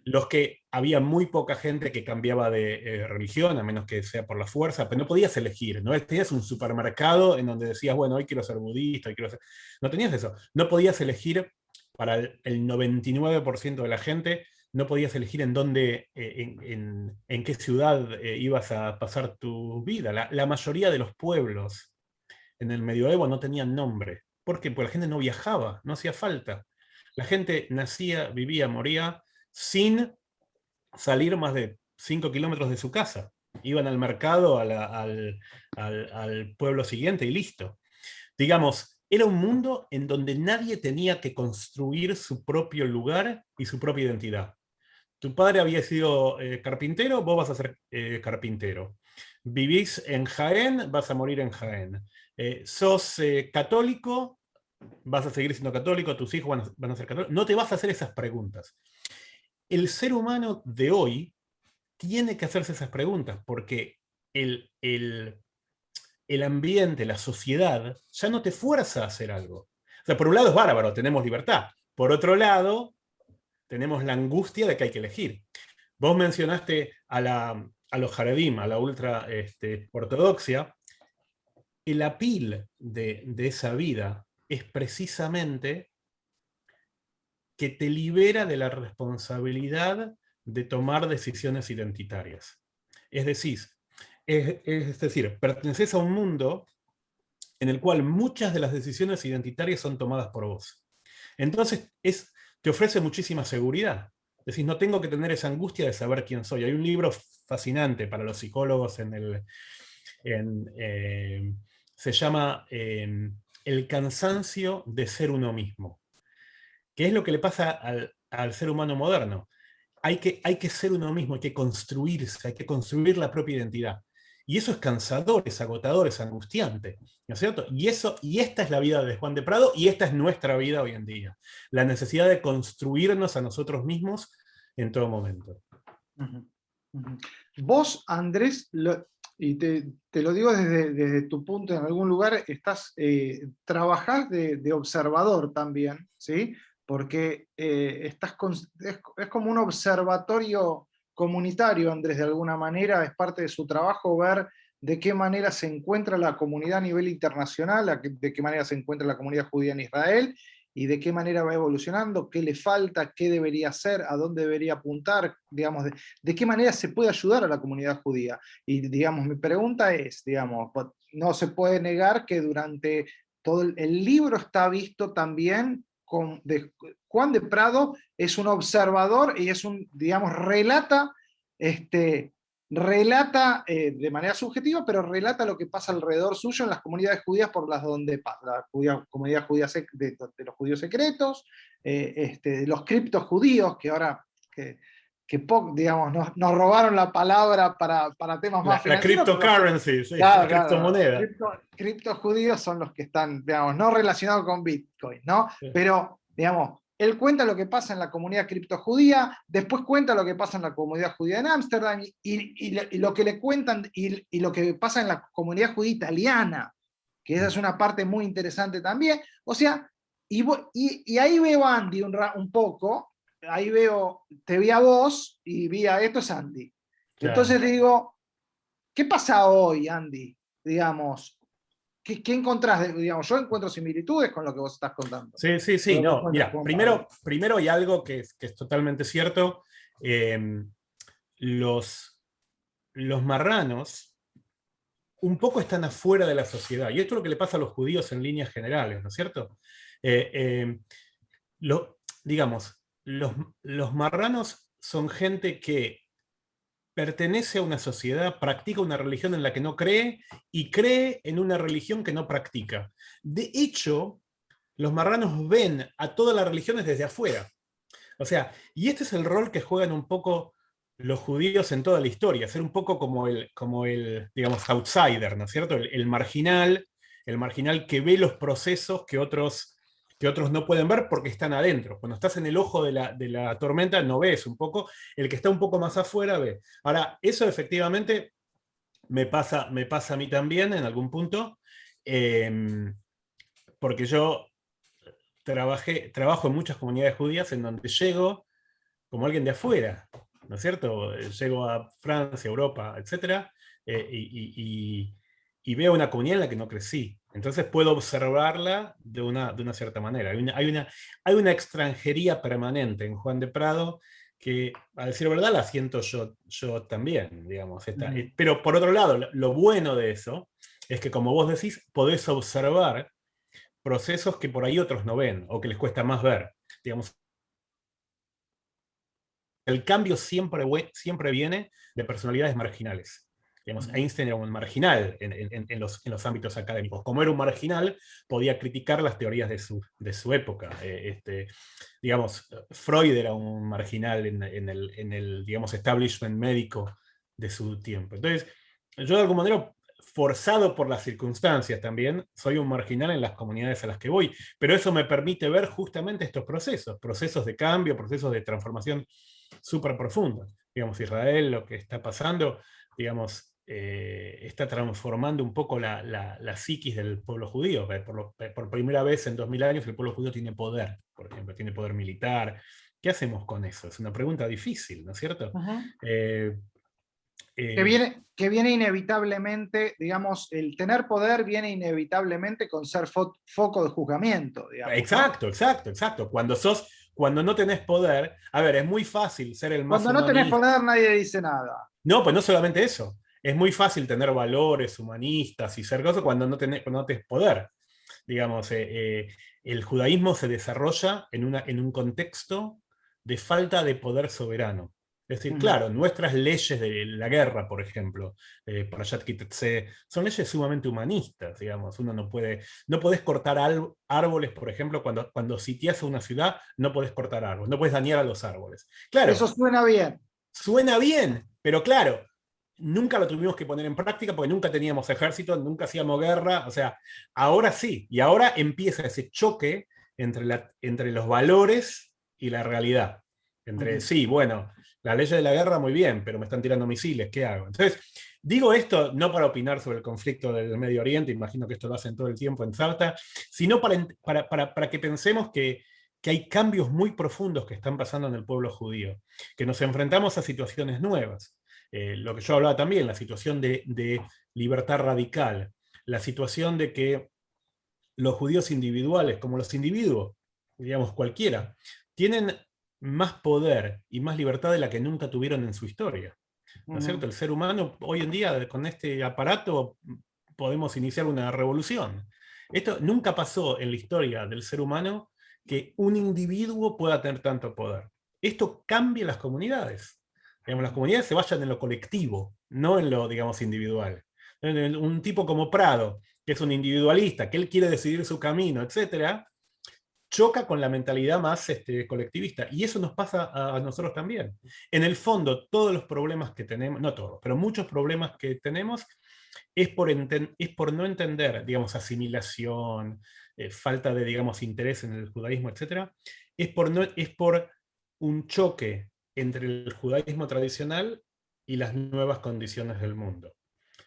C: Los que había muy poca gente que cambiaba de religión, a menos que sea por la fuerza, pero no podías elegir, ¿no? Tenías un supermercado en donde decías, bueno, hoy quiero ser budista, hoy quiero ser... No tenías eso. No podías elegir para el 99% de la gente, no podías elegir en dónde, en qué ciudad ibas a pasar tu vida. La mayoría de los pueblos en el medioevo no tenían nombre. ¿Por qué? Porque la gente no viajaba, no hacía falta. La gente nacía, vivía, moría sin salir más de 5 kilómetros de su casa. Iban al mercado, al pueblo siguiente y listo. Digamos, era un mundo en donde nadie tenía que construir su propio lugar y su propia identidad. Tu padre había sido carpintero, vos vas a ser carpintero. Vivís en Jaén, vas a morir en Jaén. Sos católico, vas a seguir siendo católico, tus hijos van a ser católicos. No te vas a hacer esas preguntas. El ser humano de hoy tiene que hacerse esas preguntas, porque el ambiente, la sociedad, ya no te fuerza a hacer algo. O sea, por un lado es bárbaro, tenemos libertad. Por otro lado, tenemos la angustia de que hay que elegir. Vos mencionaste a los Haredim, a la ultra ortodoxia. El apil de esa vida es precisamente que te libera de la responsabilidad de tomar decisiones identitarias. Es decir, perteneces a un mundo en el cual muchas de las decisiones identitarias son tomadas por vos. Entonces, te ofrece muchísima seguridad. Decís, no tengo que tener esa angustia de saber quién soy. Hay un libro fascinante para los psicólogos se llama El cansancio de ser uno mismo. ¿Qué es lo que le pasa al ser humano moderno? Hay que ser uno mismo, hay que construirse, hay que construir la propia identidad. Y eso es cansador, es agotador, es angustiante, ¿no es cierto? Y esta es la vida de Juan de Prado y esta es nuestra vida hoy en día. La necesidad de construirnos a nosotros mismos en todo momento.
B: Vos, Andrés, y te lo digo desde tu punto, en algún lugar trabajás de observador también, ¿sí? Porque es como un observatorio comunitario, Andrés, de alguna manera, es parte de su trabajo ver de qué manera se encuentra la comunidad a nivel internacional, de qué manera se encuentra la comunidad judía en Israel, y de qué manera va evolucionando, qué le falta, qué debería hacer, a dónde debería apuntar, digamos, de qué manera se puede ayudar a la comunidad judía. Y, digamos, mi pregunta es, digamos, no se puede negar que durante todo el libro está visto también Juan de Prado es un observador y es digamos, relata de manera subjetiva, pero relata lo que pasa alrededor suyo en las comunidades judías por las donde pasa, la comunidad judía de los judíos secretos, de los criptojudíos, que ahora digamos, nos robaron la palabra para temas más financieros.
C: La cryptocurrency, sí,
B: claro,
C: la criptomoneda.
B: Criptojudíos son los que están, digamos, no relacionados con Bitcoin, ¿no?
C: Sí.
B: Pero, digamos, él cuenta lo que pasa en la comunidad criptojudía, después cuenta lo que pasa en la comunidad judía en Ámsterdam, y lo que le cuentan, y lo que pasa en la comunidad judía italiana, que esa es una parte muy interesante también. O sea, y ahí veo a Andy un poco, ahí te vi a vos, y vi a esto es Andy.
C: Claro.
B: Entonces digo, ¿qué pasa hoy, Andy? Digamos, ¿qué encontrás? Digamos, yo encuentro similitudes con lo que vos estás contando.
C: Sí, no. Mira, primero hay algo que es totalmente cierto. Los marranos un poco están afuera de la sociedad. Y esto es lo que le pasa a los judíos en líneas generales, ¿no es cierto? Eh, eh, digamos, los marranos son gente que pertenece a una sociedad, practica una religión en la que no cree y cree en una religión que no practica. De hecho, los marranos ven a todas las religiones desde afuera. O sea, y este es el rol que juegan un poco los judíos en toda la historia, ser un poco como el digamos, outsider, ¿no es cierto? El marginal que ve los procesos que otros no pueden ver porque están adentro. Cuando estás en el ojo de la tormenta no ves un poco, el que está un poco más afuera ve. Ahora, eso efectivamente me pasa a mí también en algún punto, porque yo trabajo en muchas comunidades judías en donde llego como alguien de afuera, ¿no es cierto? Llego a Francia, Europa, etcétera, y veo una comunidad en la que no crecí. Entonces puedo observarla de una cierta manera. Hay una extranjería permanente en Juan de Prado que, a decir verdad, la siento yo también, digamos. Pero por otro lado, lo bueno de eso es que, como vos decís, podés observar procesos que por ahí otros no ven, o que les cuesta más ver. Digamos, el cambio siempre viene de personalidades marginales. Digamos, Einstein era un marginal en los ámbitos académicos. Como era un marginal, podía criticar las teorías de su época. Digamos, Freud era un marginal en el digamos, establishment médico de su tiempo. Entonces, yo de alguna manera, forzado por las circunstancias también, soy un marginal en las comunidades a las que voy, pero eso me permite ver justamente estos procesos de cambio, procesos de transformación súper profundos. Digamos, Israel, lo que está pasando, digamos, está transformando un poco la psiquis del pueblo judío. Por primera vez en 2000 años el pueblo judío tiene poder, por ejemplo, tiene poder militar. ¿Qué hacemos con eso? Es una pregunta difícil, ¿no es cierto?
B: Que viene inevitablemente, digamos, el tener poder viene inevitablemente con ser foco de juzgamiento, digamos.
C: Exacto, ¿no? Exacto. Cuando no tenés poder, a ver, es muy fácil ser el más
B: Cuando no tenés
C: humanista.
B: poder nadie dice nada.
C: No, pues no solamente eso. Es muy fácil tener valores humanistas y ser cosas cuando no tenés poder. Digamos, el judaísmo se desarrolla en un contexto de falta de poder soberano. Es decir, claro, nuestras leyes de la guerra, por ejemplo, Parashat Ki Tetzé, son leyes sumamente humanistas, digamos. Uno no podés cortar árboles, por ejemplo, cuando sitias a una ciudad, no podés cortar árboles, no podés dañar a los árboles. Claro,
B: eso suena bien.
C: Suena bien, pero claro, nunca lo tuvimos que poner en práctica porque nunca teníamos ejército, nunca hacíamos guerra, o sea, ahora sí, y ahora empieza ese choque entre los valores y la realidad. Sí, bueno, la ley de la guerra muy bien, pero me están tirando misiles, ¿qué hago? Entonces, digo esto no para opinar sobre el conflicto del Medio Oriente, imagino que esto lo hacen todo el tiempo en Salta, sino para que pensemos que hay cambios muy profundos que están pasando en el pueblo judío, que nos enfrentamos a situaciones nuevas. Lo que yo hablaba también, la situación de libertad radical, la situación de que los judíos individuales, como los individuos, digamos cualquiera, tienen más poder y más libertad de la que nunca tuvieron en su historia. ¿No es cierto? El ser humano, hoy en día, con este aparato, podemos iniciar una revolución. Esto nunca pasó en la historia del ser humano que un individuo pueda tener tanto poder. Esto cambia las comunidades. Digamos, las comunidades se vayan en lo colectivo, no en lo, digamos, individual. Un tipo como Prado, que es un individualista, que él quiere decidir su camino, etc., choca con la mentalidad más colectivista. Y eso nos pasa a nosotros también. En el fondo, todos los problemas que tenemos, no todos, pero muchos problemas que tenemos, es por no entender, digamos, asimilación, falta de, digamos, interés en el judaísmo, etc. Es por un choque entre el judaísmo tradicional y las nuevas condiciones del mundo.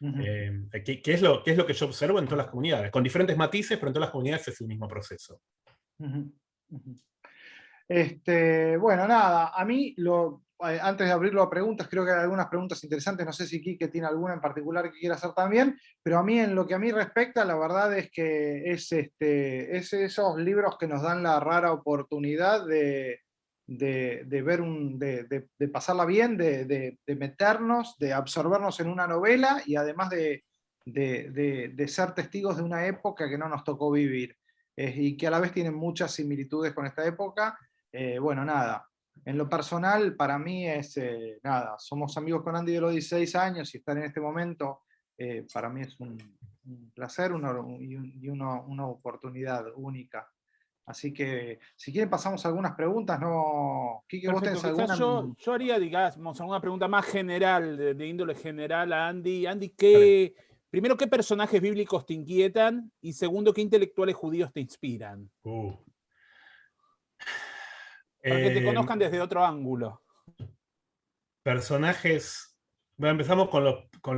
C: ¿Qué es lo que yo observo en todas las comunidades? Con diferentes matices, pero en todas las comunidades es el mismo proceso.
B: Bueno, nada, a mí, antes de abrirlo a preguntas, creo que hay algunas preguntas interesantes, no sé si Quique tiene alguna en particular que quiera hacer también, pero a mí, en lo que a mí respecta, la verdad es que es esos libros que nos dan la rara oportunidad de ver de pasarla bien, de meternos, de absorbernos en una novela y además de de ser testigos de una época que no nos tocó vivir, y que a la vez tienen muchas similitudes con esta época. Bueno, nada, en lo personal para mí es, nada, somos amigos con Andy de los 16 años y estar en este momento para mí es un placer una oportunidad única. Así que, si quieren pasamos a algunas preguntas, ¿no? Quique, ¿vos
A: Perfecto,
B: tenés alguna?
A: quizás yo haría, digamos, una pregunta más general, de índole general a Andy. Andy,
C: Vale.
A: primero, ¿qué personajes bíblicos te inquietan? Y segundo, ¿qué intelectuales judíos te inspiran? Para que te
C: Eh,
A: conozcan desde otro ángulo.
C: Personajes. Bueno, empezamos con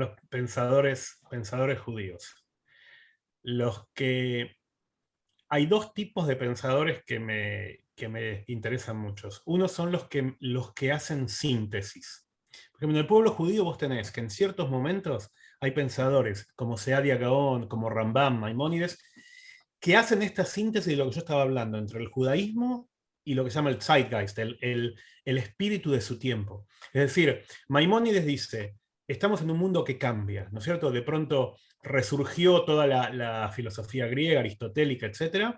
C: los pensadores judíos. Los que. Hay dos tipos de pensadores que me interesan mucho. Uno son los que hacen síntesis. Por ejemplo, en el pueblo judío vos tenés que en ciertos momentos hay pensadores como Saadia Gaon, como Rambam, Maimónides, que hacen esta síntesis de lo que yo estaba hablando entre el judaísmo y lo que se llama el Zeitgeist, el espíritu de su tiempo. Es decir, Maimónides dice, estamos en un mundo que cambia, ¿no es cierto? De pronto resurgió toda la filosofía griega, aristotélica, etc.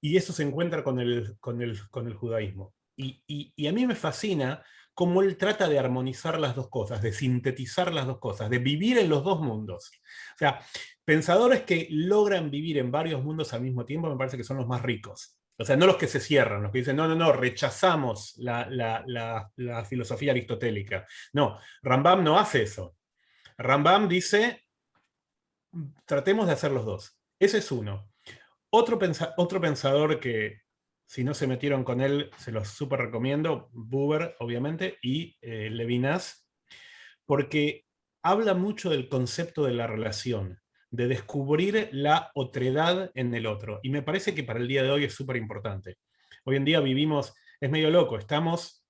C: Y eso se encuentra con el judaísmo. Y a mí me fascina cómo él trata de armonizar las dos cosas, de sintetizar las dos cosas, de vivir en los dos mundos. O sea, pensadores que logran vivir en varios mundos al mismo tiempo me parece que son los más ricos. O sea, no los que se cierran, los que dicen, no, rechazamos la filosofía aristotélica. No, Rambam no hace eso. Rambam dice, tratemos de hacer los dos. Ese es uno. Otro pensador que, si no se metieron con él, se los súper recomiendo, Buber, obviamente, y Levinas, porque habla mucho del concepto de la relación, de descubrir la otredad en el otro. Y me parece que para el día de hoy es súper importante. Hoy en día vivimos, es medio loco, estamos,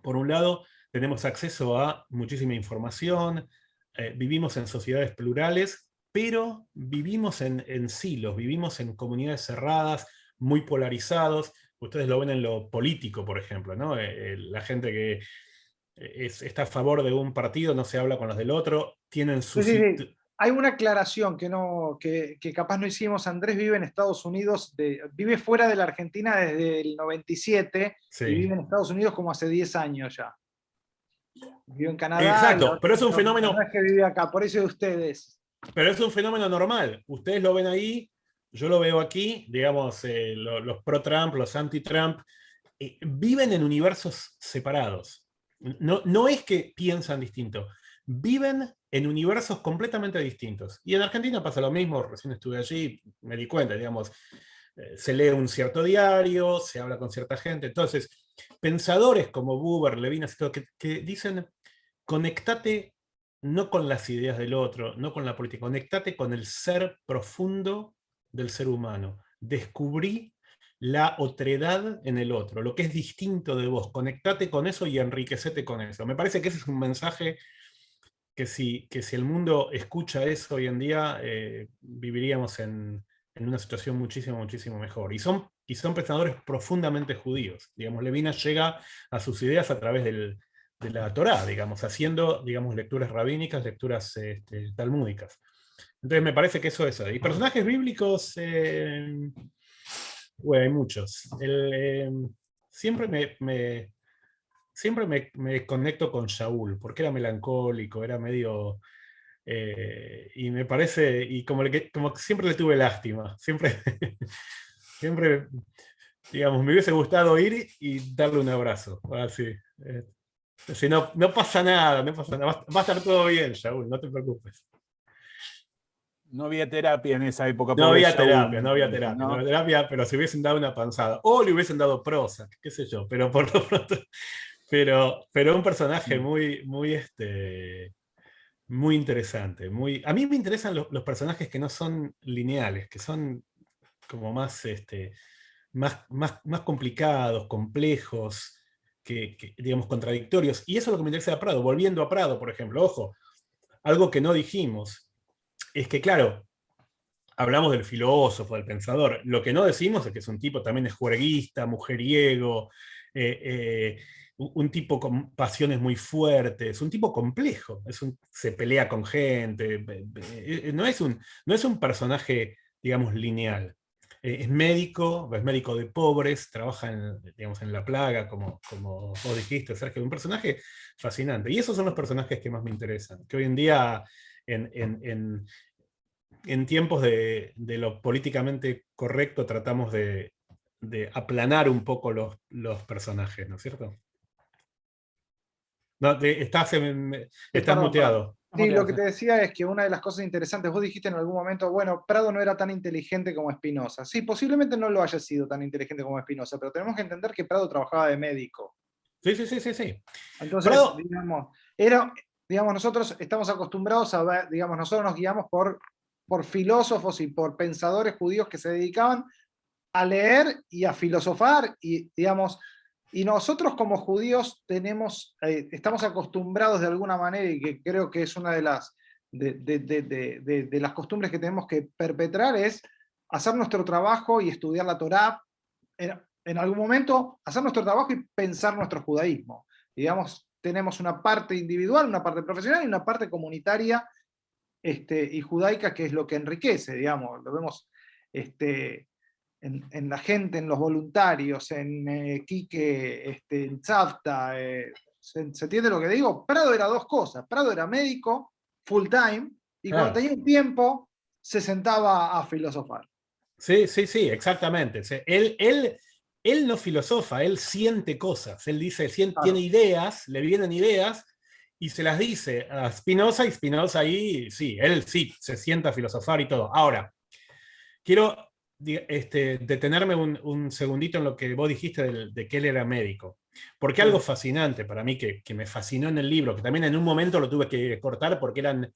C: por un lado, tenemos acceso a muchísima información, vivimos en sociedades plurales, pero vivimos en silos, vivimos en comunidades cerradas, muy polarizados. Ustedes lo ven en lo político, por ejemplo, ¿no? La gente que está a favor de un partido no se habla con los del otro, tienen su
B: Sí, sí, sí. Hay una aclaración que capaz no hicimos. Andrés vive en Estados Unidos, vive fuera de la Argentina desde el 97 y
C: Sí.
B: vive en Estados Unidos como hace 10 años ya. Vive en Canadá y
C: Exacto,
B: ahora
C: pero es un
B: no
C: fenómeno,
B: es que vive acá, por eso de ustedes.
C: pero es un fenómeno normal. Ustedes lo ven ahí, yo lo veo aquí, digamos, los pro-Trump, los anti-Trump, viven en universos separados. No es que piensan distinto, viven en universos completamente distintos. Y en Argentina pasa lo mismo, recién estuve allí, me di cuenta, digamos, se lee un cierto diario, se habla con cierta gente. Entonces, pensadores como Buber, Levinas, que dicen, conectate no con las ideas del otro, no con la política, conectate con el ser profundo del ser humano. Descubrí la otredad en el otro, lo que es distinto de vos. Conectate con eso y enriquecete con eso. Me parece que ese es un mensaje que si el mundo escucha eso hoy en día, viviríamos en una situación muchísimo, muchísimo mejor. Y son pensadores profundamente judíos. Digamos, Levinas llega a sus ideas a través de la Torá, digamos, haciendo, digamos, lecturas rabínicas, lecturas talmúdicas. Entonces me parece que eso es. Y personajes bíblicos, bueno, hay muchos. Siempre me conecto con Shaul, porque era melancólico, era medio... y me parece, y como que siempre le tuve lástima, siempre, siempre, digamos, me hubiese gustado ir y darle un abrazo, así. Si no, no pasa nada, no pasa nada, va a estar todo bien, Shaul, no te preocupes.
A: No había terapia en esa época,
C: No
A: pobre
C: había
A: Shaul,
C: terapia,
A: me
C: no había
A: parece,
C: terapia, no
A: ¿no?
C: había terapia, pero si hubiesen dado una panzada, o le hubiesen dado prosa, qué sé yo, pero por lo pronto, pero un personaje muy, muy, muy interesante. A mí me interesan los personajes que no son lineales, que son como más, más complicados, complejos, digamos, contradictorios. Y eso es lo que me interesa de Prado. Volviendo a Prado, por ejemplo, ojo, algo que no dijimos es que, claro, hablamos del filósofo, del pensador. Lo que no decimos es que es un tipo también es juerguista, mujeriego, un tipo con pasiones muy fuertes, un tipo complejo, se pelea con gente, no es un personaje, digamos, lineal. Es médico de pobres, trabaja digamos, en La Plaga, como vos dijiste, Sergio, un personaje fascinante. Y esos son los personajes que más me interesan, que hoy en día, en tiempos de lo políticamente correcto, tratamos de aplanar un poco los personajes, ¿no es cierto? No, estás
B: Perdón,
C: muteado.
B: sí, lo que te decía es que una de las cosas interesantes, vos dijiste en algún momento, bueno, Prado no era tan inteligente como Spinoza. Sí, posiblemente no lo haya sido tan inteligente como Spinoza, pero tenemos que entender que Prado trabajaba de médico.
C: Sí, sí, sí, sí, sí.
B: Entonces,
C: Prado,
B: digamos, nosotros estamos acostumbrados a ver, digamos, nosotros nos guiamos por filósofos y por pensadores judíos que se dedicaban a leer y a filosofar, y digamos, y nosotros como judíos estamos acostumbrados de alguna manera, y que creo que es una de de las costumbres que tenemos que perpetrar, es hacer nuestro trabajo y estudiar la Torá, en algún momento hacer nuestro trabajo y pensar nuestro judaísmo. Digamos, tenemos una parte individual, una parte profesional y una parte comunitaria y judaica, que es lo que enriquece, digamos, lo vemos en la gente, en los voluntarios, en Quique, en Tzavta. ¿Se entiende lo que digo? Prado era dos cosas. Prado era médico, full time, y cuando
C: claro.
B: tenía un tiempo, se sentaba a filosofar.
C: Sí, sí, sí, exactamente. Él no filosofa, él siente cosas. Él dice, tiene
B: Claro.
C: ideas, le vienen ideas y se las dice a Spinoza, y Spinoza ahí, sí, él sí, se sienta a filosofar y todo. Ahora, quiero detenerme un segundito en lo que vos dijiste de que él era médico. Porque algo fascinante para mí, que me fascinó en el libro, que también en un momento lo tuve que cortar porque eran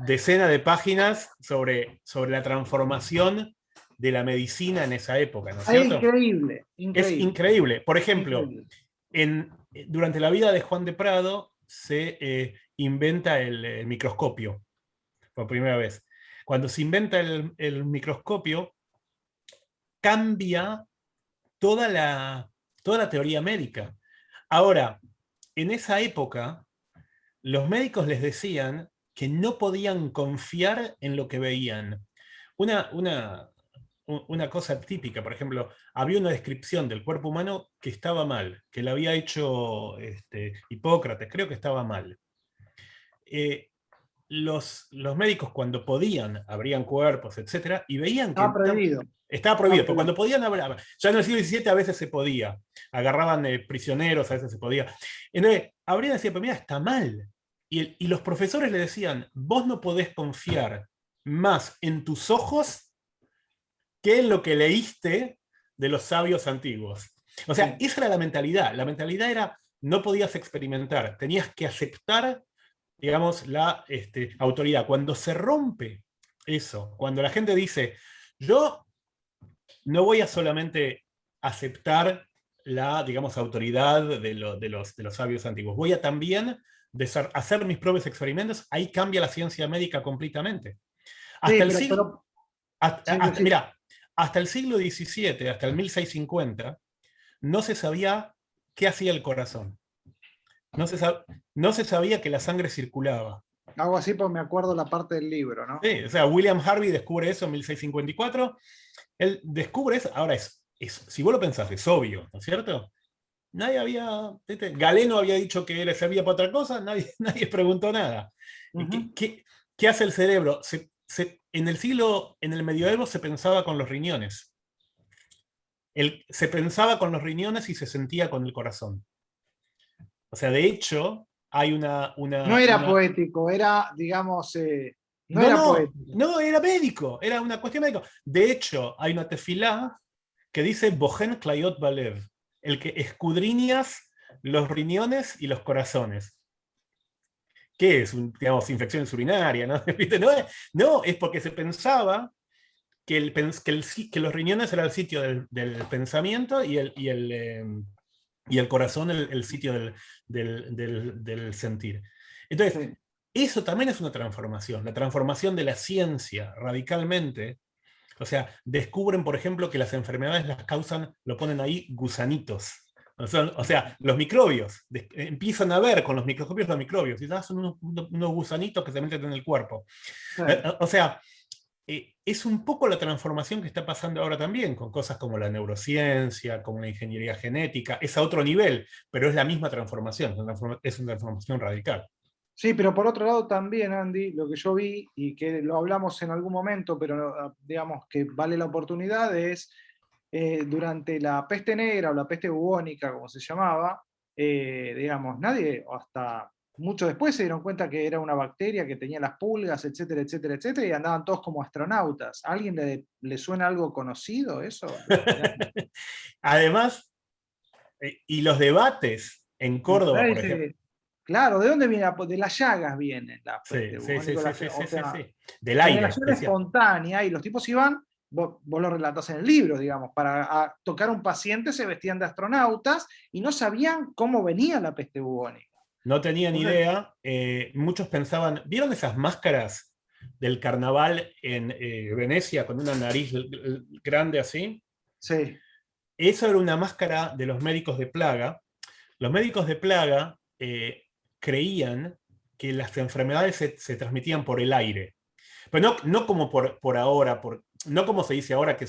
C: decenas de páginas sobre la transformación de la medicina en esa época, ¿no es cierto?
B: Increíble,
C: Es
B: increíble.
C: increíble. Por ejemplo,
B: Increíble.
C: Durante la vida de Juan de Prado se inventa el microscopio por primera vez. Cuando se inventa el microscopio, cambia toda toda la teoría médica. Ahora, en esa época, los médicos les decían que no podían confiar en lo que veían. Una cosa típica, por ejemplo, había una descripción del cuerpo humano que estaba mal, que la había hecho Hipócrates, creo que estaba mal. Los médicos, cuando podían, abrían cuerpos, etc., y veían que
B: Estaba prohibido.
C: estaba prohibido, pero cuando podían, ya en el siglo XVII a veces se podía, agarraban prisioneros, a veces se podía. Entonces, abrían y decían, pero mira, está mal. Y los profesores le decían, vos no podés confiar más en tus ojos que en lo que leíste de los sabios antiguos. O sea,
B: Sí.
C: esa era la mentalidad. La mentalidad era, no podías experimentar, tenías que aceptar, digamos, la autoridad. Cuando se rompe eso, cuando la gente dice, yo no voy a solamente aceptar la, digamos, autoridad de los sabios antiguos, voy a también hacer mis propios experimentos, ahí cambia la ciencia médica completamente.
B: Sí,
C: Hasta el siglo,
B: sí, sí.
C: mira, hasta el siglo XVII, hasta el 1650, no se sabía qué hacía el corazón. No se sabía que la sangre circulaba.
B: Hago así porque me acuerdo la parte del libro, ¿no?
C: Sí, o sea, William Harvey descubre eso en 1654. Él descubre eso. Ahora, si vos lo pensás, es obvio, ¿no es cierto? Nadie había. Galeno había dicho que él servía para otra cosa, nadie preguntó nada.
B: Uh-huh.
C: ¿Qué hace el cerebro? En el medioevo se pensaba con los riñones. Se pensaba con los riñones y se sentía con el corazón. O sea, de hecho, hay
B: No era poético, era, digamos, no
C: No,
B: era
C: no,
B: poético.
C: no, era médico, era una cuestión médica. De hecho, hay una tefilá que dice Bohen Klayot Balev, el que escudriñas los riñones y los corazones. ¿Qué es? Digamos, infecciones urinarias, ¿no? No, es porque se pensaba que los riñones era el sitio del pensamiento y el corazón el sitio del sentir. Entonces,
B: Sí.
C: eso también es una transformación, la transformación de la ciencia radicalmente. O sea, descubren, por ejemplo, que las enfermedades las causan, lo ponen ahí, gusanitos. O sea, los microbios, empiezan a ver con los microscopios los microbios, y son unos gusanitos que se meten en el cuerpo.
B: Sí.
C: O sea, es un poco la transformación que está pasando ahora también, con cosas como la neurociencia, como la ingeniería genética, es a otro nivel, pero es la misma transformación, es una transformación radical.
B: Sí, pero por otro lado también, Andy, lo que yo vi, y que lo hablamos en algún momento, pero digamos que vale la oportunidad, es durante la peste negra o la peste bubónica, como se llamaba, digamos, nadie, hasta mucho después se dieron cuenta que era una bacteria que tenía las pulgas, etcétera, etcétera, etcétera, y andaban todos como astronautas. ¿A alguien le suena algo conocido eso?
C: Además, y los debates en Córdoba, por ejemplo.
B: Claro, ¿de dónde viene? De las llagas vienen la peste
C: Sí, sí,
B: bubónica.
C: sí,
B: O sea,
C: sí. Del aire.
B: generación espontánea, y los tipos iban, vos lo relatás en el libro, digamos, para tocar a un paciente se vestían de astronautas y no sabían cómo venía la peste bubónica.
C: No tenían idea. Muchos pensaban, ¿vieron esas máscaras del carnaval en Venecia con una nariz grande así?
B: Sí.
C: Eso era una máscara de los médicos de plaga. Los médicos de plaga creían que las enfermedades se transmitían por el aire. Pero no como por ahora, no como se dice ahora que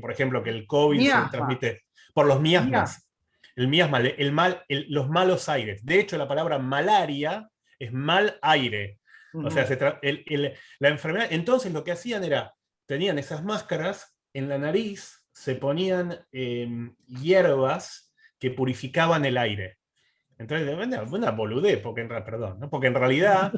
C: por ejemplo, que el COVID se transmite por los miasmas. El miasma, los malos aires. De hecho, la palabra malaria es mal aire. O sea, la enfermedad. Entonces, lo que hacían era, tenían esas máscaras en la nariz, se ponían hierbas que purificaban el aire. Entonces, una boludez, perdón, ¿no? Porque en realidad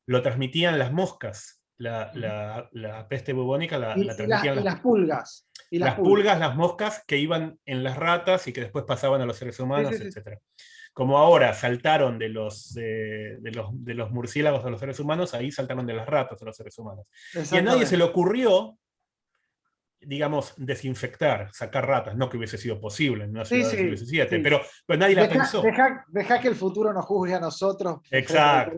C: lo transmitían las moscas. La peste bubónica la transmitían
B: las pulgas.
C: Las pulgas, las moscas que iban en las ratas y que después pasaban a los seres humanos,
B: sí.
C: etc. Como ahora saltaron de los murciélagos a los seres humanos, ahí saltaron de las ratas a los seres humanos. Y a nadie se le ocurrió, digamos, desinfectar, sacar ratas, no que hubiese sido posible en una ciudad del siglo XVII, pero nadie la pensó.
B: Deja que el futuro nos juzgue a nosotros.
C: Exacto.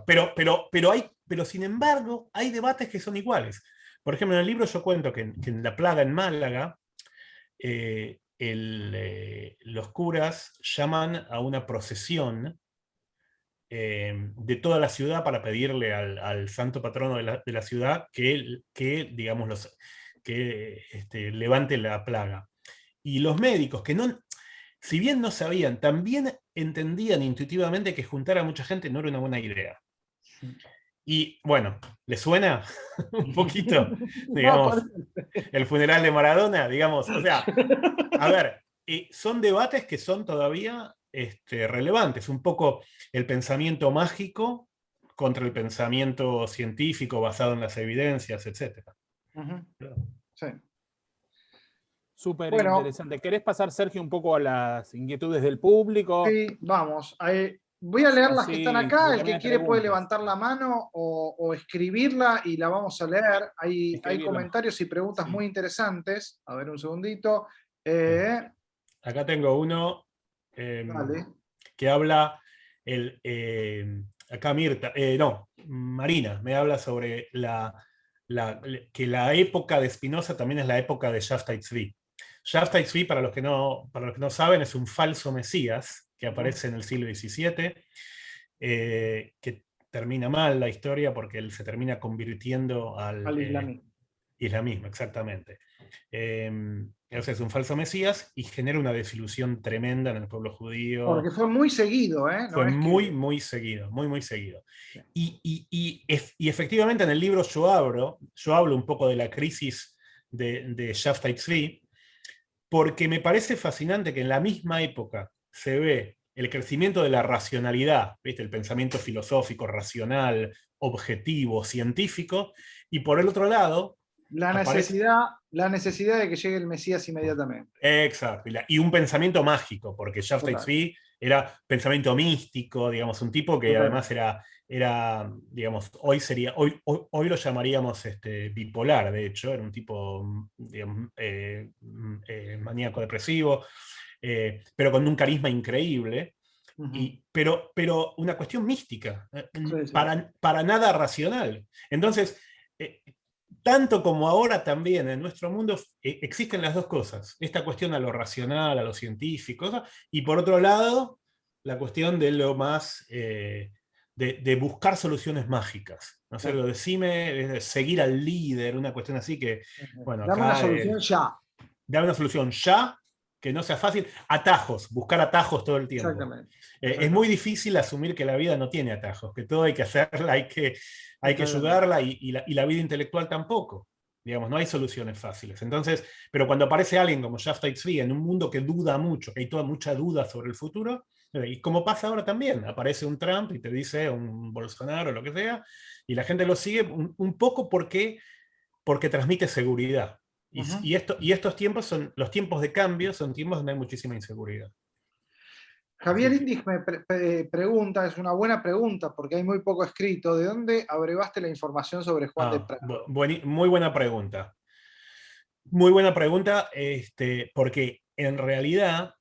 C: Pero sin embargo, hay debates que son iguales. Por ejemplo, en el libro yo cuento que en la plaga en Málaga, los curas llaman a una procesión de toda la ciudad para pedirle al santo patrono de la ciudad que digamos, levante la plaga. Y los médicos, que no, si bien no sabían, también entendían intuitivamente que juntar a mucha gente no era una buena idea. Y bueno, ¿le suena un poquito, digamos, el funeral de Maradona? Digamos, o sea, a ver, son debates que son todavía relevantes. Un poco el pensamiento mágico contra el pensamiento científico basado en las evidencias, etc.
B: Sí.
A: Súper interesante. ¿Querés pasar, Sergio, un poco a las inquietudes del público?
B: Sí, vamos. Voy a leer las que están acá. El que quiere puede levantar la mano o escribirla y la vamos a leer. Hay comentarios y preguntas muy interesantes. A ver, un segundito.
C: Acá tengo uno que habla, acá Mirta, Marina, me habla sobre que la época de Spinoza también es la época de Shaftai Tzvi. Shaftai Tzvi, para los que no saben, es un falso mesías que aparece en el siglo XVII, que termina mal la historia porque él se termina convirtiendo al islamismo, exactamente. Es un falso mesías y genera una desilusión tremenda en el pueblo judío.
B: Porque fue muy seguido, ¿eh?
C: Fue muy seguido, muy seguido. Y efectivamente en el libro yo hablo un poco de la crisis de Shaftai Tzvi, porque me parece fascinante que en la misma época se ve el crecimiento de la racionalidad, ¿viste? El pensamiento filosófico, racional, objetivo, científico, y por el otro lado,
B: la necesidad de que llegue el Mesías inmediatamente.
C: Exacto, y un pensamiento mágico, porque Shaftai Tzvi era pensamiento místico, digamos, un tipo que además era digamos, hoy lo llamaríamos bipolar, de hecho, era un tipo, digamos, maníaco depresivo, pero con un carisma increíble, pero una cuestión mística, para nada racional. Entonces, tanto como ahora también en nuestro mundo existen las dos cosas. Esta cuestión a lo racional, a lo científico, y por otro lado, la cuestión de lo más, de buscar soluciones mágicas. ¿No es cierto? Decime, seguir al líder, una cuestión así que, bueno,
B: Dame una
C: acá
B: solución ya.
C: da una solución ya, que no sea fácil. Atajos, buscar atajos todo el tiempo.
B: Exactamente.
C: Es muy difícil asumir que la vida no tiene atajos, que todo hay que hacerla, hay que ayudarla y la vida intelectual tampoco. Digamos, no hay soluciones fáciles. Entonces, pero cuando aparece alguien como Shafta Tzvi en un mundo que duda mucho, que hay toda mucha duda sobre el futuro, y como pasa ahora también, aparece un Trump y te dice un Bolsonaro o lo que sea, y la gente lo sigue un poco porque transmite seguridad. Y estos tiempos son, los tiempos de cambio son tiempos donde hay muchísima inseguridad.
B: Javier Indig me pregunta, es una buena pregunta porque hay muy poco escrito, ¿de dónde abrevaste la información sobre Juan de Prado?
C: Muy buena pregunta. Muy buena pregunta, porque en realidad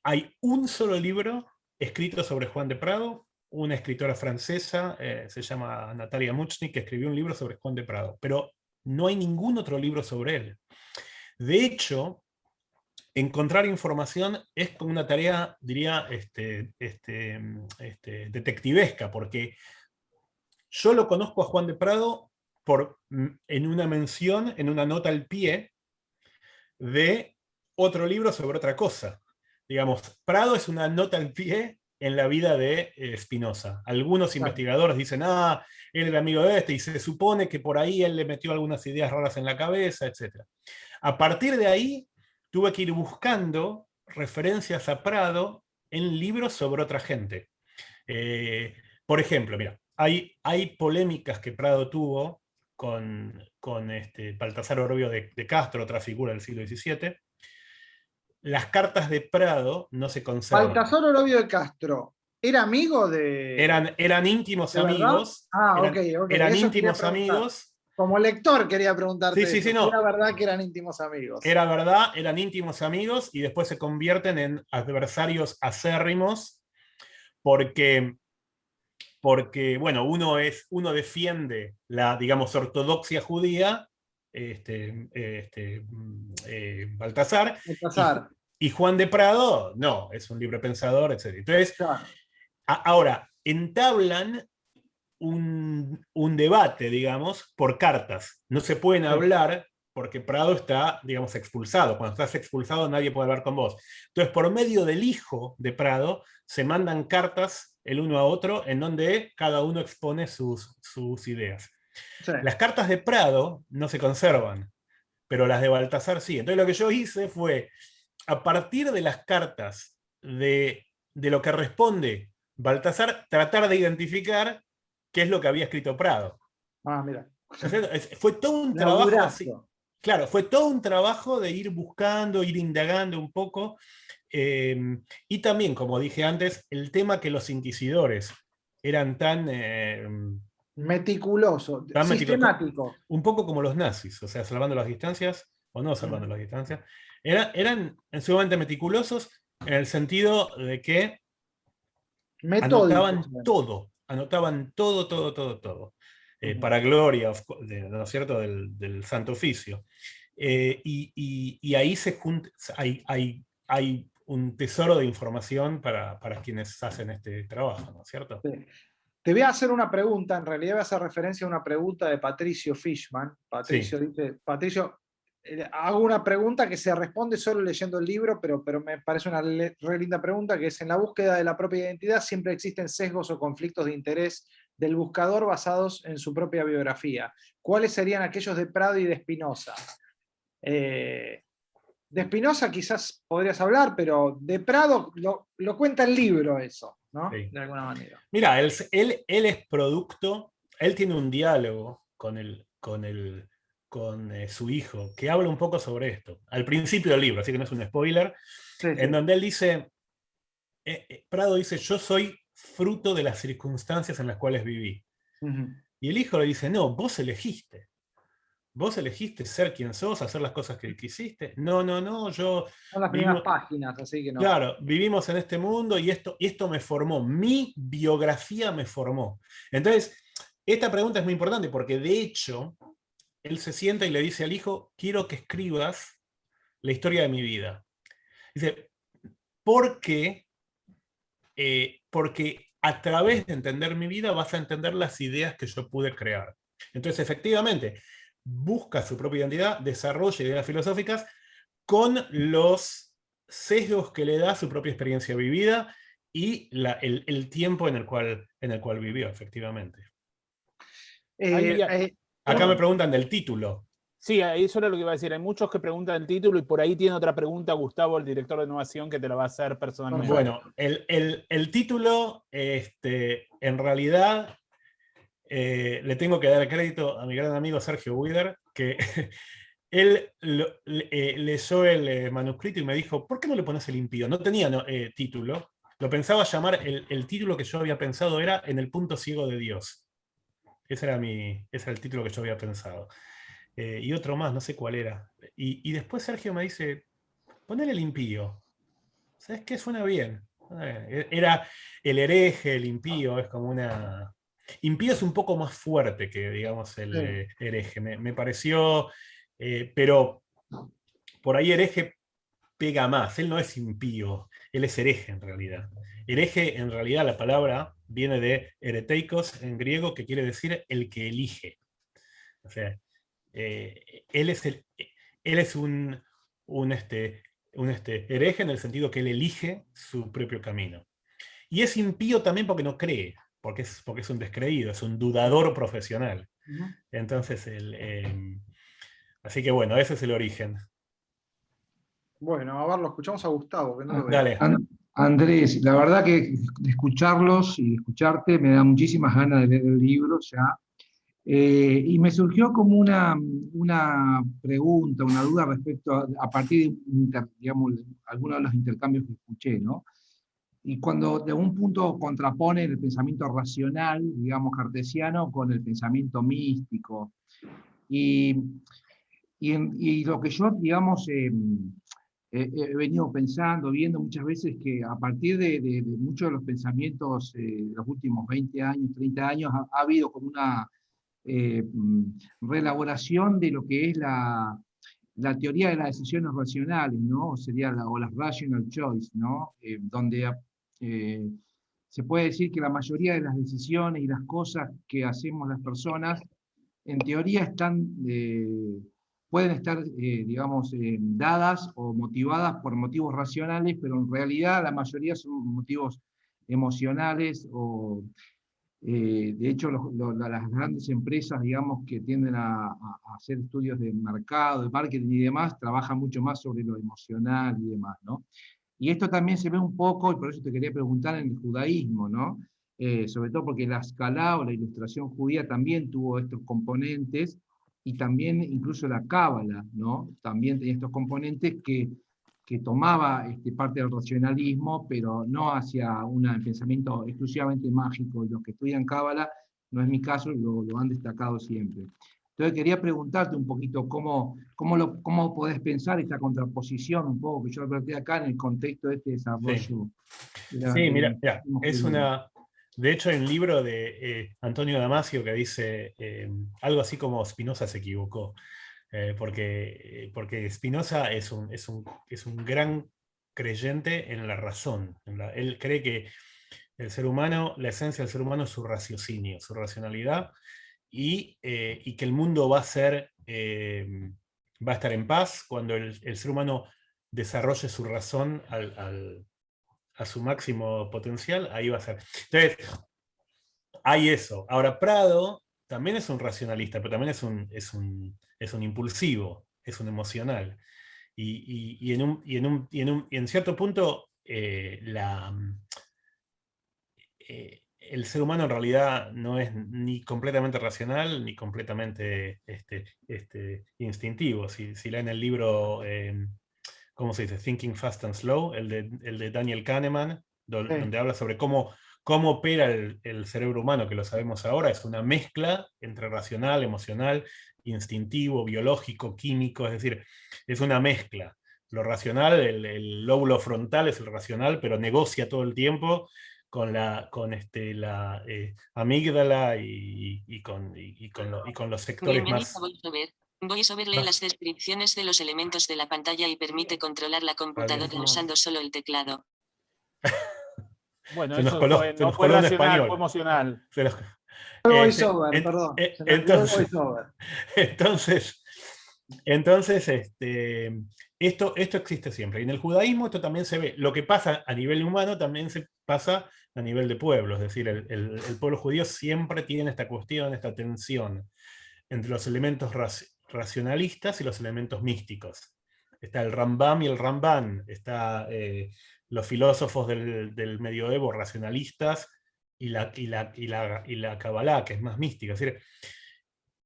C: hay un solo libro escrito sobre Juan de Prado, una escritora francesa, se llama Natalia Muchnik, que escribió un libro sobre Juan de Prado, pero no hay ningún otro libro sobre él. De hecho, encontrar información es como una tarea, diría, detectivesca, porque yo lo conozco a Juan de Prado en una mención, en una nota al pie de otro libro sobre otra cosa. Digamos, Prado es una nota al pie en la vida de Spinoza. Algunos investigadores dicen, él era amigo de este, y se supone que por ahí él le metió algunas ideas raras en la cabeza, etc. A partir de ahí, tuve que ir buscando referencias a Prado en libros sobre otra gente. Por ejemplo, mira, hay polémicas que Prado tuvo con Baltasar Orovio de Castro, otra figura del siglo XVII. Las cartas de Prado no se conservan.
B: Baltasar Orovio de Castro, ¿era amigo de...?
C: Eran íntimos amigos.
B: Ok.
C: Eran
B: Eso
C: íntimos amigos.
B: Como lector quería preguntarte
C: Sí,
B: eso.
C: no.
B: Era verdad que eran íntimos amigos.
C: Era verdad, eran íntimos amigos y después se convierten en adversarios acérrimos porque bueno, uno defiende la, digamos, ortodoxia judía, Baltasar, y Juan de Prado, no, es un libre pensador, etc. Entonces, claro. Ahora, entablan un debate, digamos, por cartas. No se pueden hablar porque Prado está, digamos, expulsado. Cuando estás expulsado nadie puede hablar con vos. Entonces, por medio del hijo de Prado, se mandan cartas el uno a otro en donde cada uno expone sus ideas. Sí. Las cartas de Prado no se conservan, pero las de Baltasar sí. Entonces lo que yo hice fue, a partir de las cartas de lo que responde Baltasar, tratar de identificar qué es lo que había escrito Prado.
B: Mira.
C: Fue todo un trabajo así. Claro, fue todo un trabajo de ir buscando, ir indagando un poco. Y también, como dije antes, el tema que los inquisidores eran tan...
B: meticuloso, sistemático.
C: Un poco como los nazis, o sea, salvando las distancias, o no salvando las distancias. Eran sumamente meticulosos en el sentido de que anotaban todo, todo. Para gloria, ¿no es cierto?, del Santo Oficio. Y ahí hay un tesoro de información para quienes hacen este trabajo, ¿no es cierto?
B: Sí. Te voy a hacer una pregunta, en realidad voy a hacer referencia a una pregunta de Patricio Fishman. Patricio dice, hago una pregunta que se responde solo leyendo el libro, pero me parece una re linda pregunta, que es: en la búsqueda de la propia identidad siempre existen sesgos o conflictos de interés del buscador basados en su propia biografía. ¿Cuáles serían aquellos de Prado y de Spinoza? De Spinoza quizás podrías hablar, pero de Prado lo cuenta el libro eso, ¿no? Sí. De alguna manera.
C: Mira, él es producto, él tiene un diálogo con su hijo, que habla un poco sobre esto, al principio del libro, así que no es un spoiler, en donde él dice, Prado dice, yo soy fruto de las circunstancias en las cuales viví. Y el hijo le dice, no, vos elegiste ser quien sos, hacer las cosas que quisiste. No, yo...
B: Son las primeras páginas, así que no.
C: Claro, vivimos en este mundo y esto me formó, mi biografía me formó. Entonces, esta pregunta es muy importante porque de hecho, él se sienta y le dice al hijo, quiero que escribas la historia de mi vida. Dice, ¿por qué? Porque a través de entender mi vida vas a entender las ideas que yo pude crear. Entonces, efectivamente, busca su propia identidad, desarrolla ideas filosóficas con los sesgos que le da su propia experiencia vivida y el tiempo en el cual vivió, efectivamente. Acá me preguntan del título.
A: Sí, eso era lo que iba a decir. Hay muchos que preguntan el título y por ahí tiene otra pregunta Gustavo, el director de innovación, que te la va a hacer personalmente.
C: Bueno, el título, en realidad, le tengo que dar crédito a mi gran amigo Sergio Wider, que él leyó el manuscrito y me dijo, ¿por qué no le pones el impío? No tenía título. Lo pensaba llamar, el título que yo había pensado era En el punto ciego de Dios. Ese era el título que yo había pensado. Y otro más, no sé cuál era. Y después Sergio me dice, ponele el impío. ¿Sabes qué? Suena bien. Era el hereje, el impío, es como una... Impío es un poco más fuerte que, digamos, el hereje. Me pareció, pero por ahí hereje pega más. Él no es impío, él es hereje en realidad. Hereje, en realidad, la palabra viene de hereteikos en griego, que quiere decir el que elige. O sea, él es un hereje en el sentido que él elige su propio camino. Y es impío también porque no cree, porque es un descreído, es un dudador profesional. Entonces, así que bueno, ese es el origen.
B: Bueno, a ver, lo escuchamos a Gustavo, que no lo veo.
C: Dale.
D: Andrés, la verdad que de escucharlos y escucharte me da muchísimas ganas de leer el libro ya. Y me surgió como una pregunta, una duda respecto a partir de, digamos, algunos de los intercambios que escuché, ¿no? Y cuando de un punto contrapone el pensamiento racional, digamos, cartesiano, con el pensamiento místico. Y lo que yo, digamos, he venido pensando, viendo muchas veces que a partir de muchos de los pensamientos de los últimos 20 años, 30 años, ha habido como una reelaboración de lo que es la teoría de las decisiones racionales, ¿no? O las rational choice, ¿no? Donde se puede decir que la mayoría de las decisiones y las cosas que hacemos las personas, en teoría pueden estar, digamos, dadas o motivadas por motivos racionales, pero en realidad la mayoría son motivos emocionales o... de hecho, las grandes empresas, digamos, que tienden a hacer estudios de mercado, de marketing y demás, trabajan mucho más sobre lo emocional y demás, ¿no? Y esto también se ve un poco, y por eso te quería preguntar, en el judaísmo, ¿no? Sobre todo porque la Escalá o la ilustración judía también tuvo estos componentes, y también incluso la Cábala, ¿no? También tenía estos componentes que tomaba parte del racionalismo, pero no hacia un pensamiento exclusivamente mágico. Y los que estudian Cábala, no es mi caso, lo han destacado siempre. Entonces quería preguntarte un poquito cómo podés pensar esta contraposición, un poco que yo advertí acá en el contexto de este desarrollo.
C: Sí, mira, es una... De hecho, hay un libro de Antonio Damasio que dice algo así como Spinoza se equivocó. Porque Spinoza es un gran creyente en la razón. Él cree que el ser humano, la esencia del ser humano es su raciocinio, su racionalidad, y que el mundo va a estar en paz cuando el ser humano desarrolle su razón a su máximo potencial, ahí va a ser. Entonces, hay eso. Ahora, Prado también es un racionalista, pero también es un impulsivo, es un emocional. Y en cierto punto, el ser humano en realidad no es ni completamente racional ni completamente instintivo. Si leen el libro, ¿cómo se dice? Thinking Fast and Slow, el de Daniel Kahneman, donde habla sobre cómo opera el cerebro humano, que lo sabemos ahora, es una mezcla entre racional, emocional, instintivo, biológico, químico, es decir, es una mezcla. Lo racional, el lóbulo frontal es el racional, pero negocia todo el tiempo la amígdala y con los sectores
E: Bienvenido
C: más...
E: a VoiceOver. VoiceOver lee las descripciones de los elementos de la pantalla y permite controlar la computadora usando solo el teclado.
A: Bueno,
C: Se nos
A: eso
C: coló,
A: fue,
C: se
A: no
C: nos
A: fue
C: coló en
A: racional, fue
C: español.
A: emocional.
C: Se nos-
B: El
C: este,
B: voiceover, perdón. Se me olvidó el
C: entonces,
B: voiceover.
C: entonces esto existe siempre. Y en el judaísmo esto también se ve. Lo que pasa a nivel humano también se pasa a nivel de pueblo. Es decir, el pueblo judío siempre tiene esta cuestión, esta tensión entre los elementos racionalistas y los elementos místicos. Está el Rambam y el Ramban, está los filósofos del medioevo racionalistas y la Kabbalah, que es más mística. Es decir,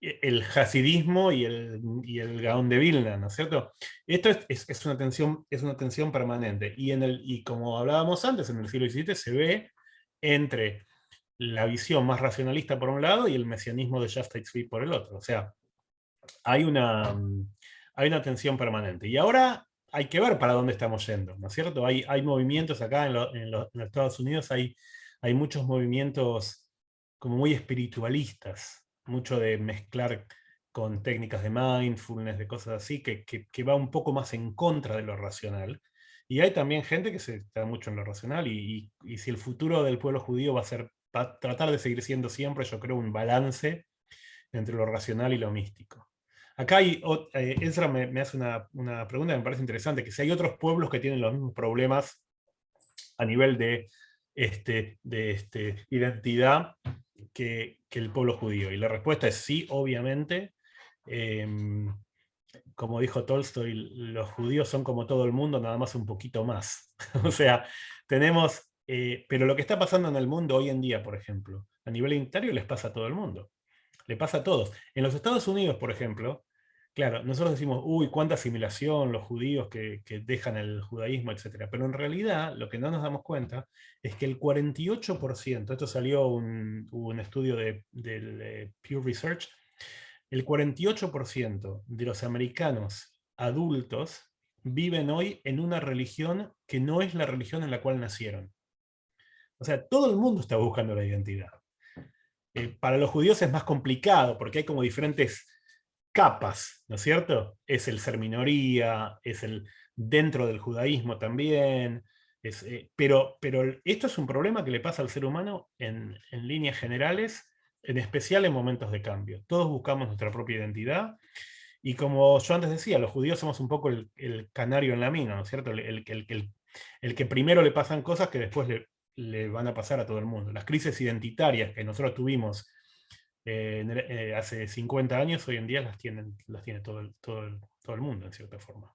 C: el hasidismo y el Gaón de Vilna, ¿no es cierto? Esto es una tensión permanente. Y como hablábamos antes, en el siglo XVII se ve entre la visión más racionalista por un lado y el mesianismo de Shaftai Tzvi por el otro. O sea, hay una tensión permanente. Y ahora hay que ver para dónde estamos yendo, ¿no es cierto? Hay movimientos acá en los Estados Unidos, hay muchos movimientos como muy espiritualistas, mucho de mezclar con técnicas de mindfulness, de cosas así, que va un poco más en contra de lo racional. Y hay también gente que se está mucho en lo racional, y si el futuro del pueblo judío va a tratar de seguir siendo siempre, yo creo, un balance entre lo racional y lo místico. Acá Ezra me hace una pregunta que me parece interesante, que si hay otros pueblos que tienen los mismos problemas a nivel de identidad que el pueblo judío. Y la respuesta es sí, obviamente. Como dijo Tolstoy, los judíos son como todo el mundo, nada más un poquito más. O sea, tenemos... pero lo que está pasando en el mundo hoy en día, por ejemplo, a nivel identitario les pasa a todo el mundo. Le pasa a todos. En los Estados Unidos, por ejemplo, claro, nosotros decimos, uy, cuánta asimilación, los judíos que dejan el judaísmo, etc. Pero en realidad, lo que no nos damos cuenta es que el 48%, esto salió un estudio del Pew Research, el 48% de los americanos adultos viven hoy en una religión que no es la religión en la cual nacieron. O sea, todo el mundo está buscando la identidad. Para los judíos es más complicado porque hay como diferentes capas, ¿no es cierto? Es el ser minoría, es el dentro del judaísmo también, pero esto es un problema que le pasa al ser humano en líneas generales, en especial en momentos de cambio. Todos buscamos nuestra propia identidad, y como yo antes decía, los judíos somos un poco el canario en la mina, ¿no es cierto? El que primero le pasan cosas que después le van a pasar a todo el mundo. Las crisis identitarias que nosotros tuvimos hace 50 años, hoy en día las tiene todo el mundo, en cierta forma.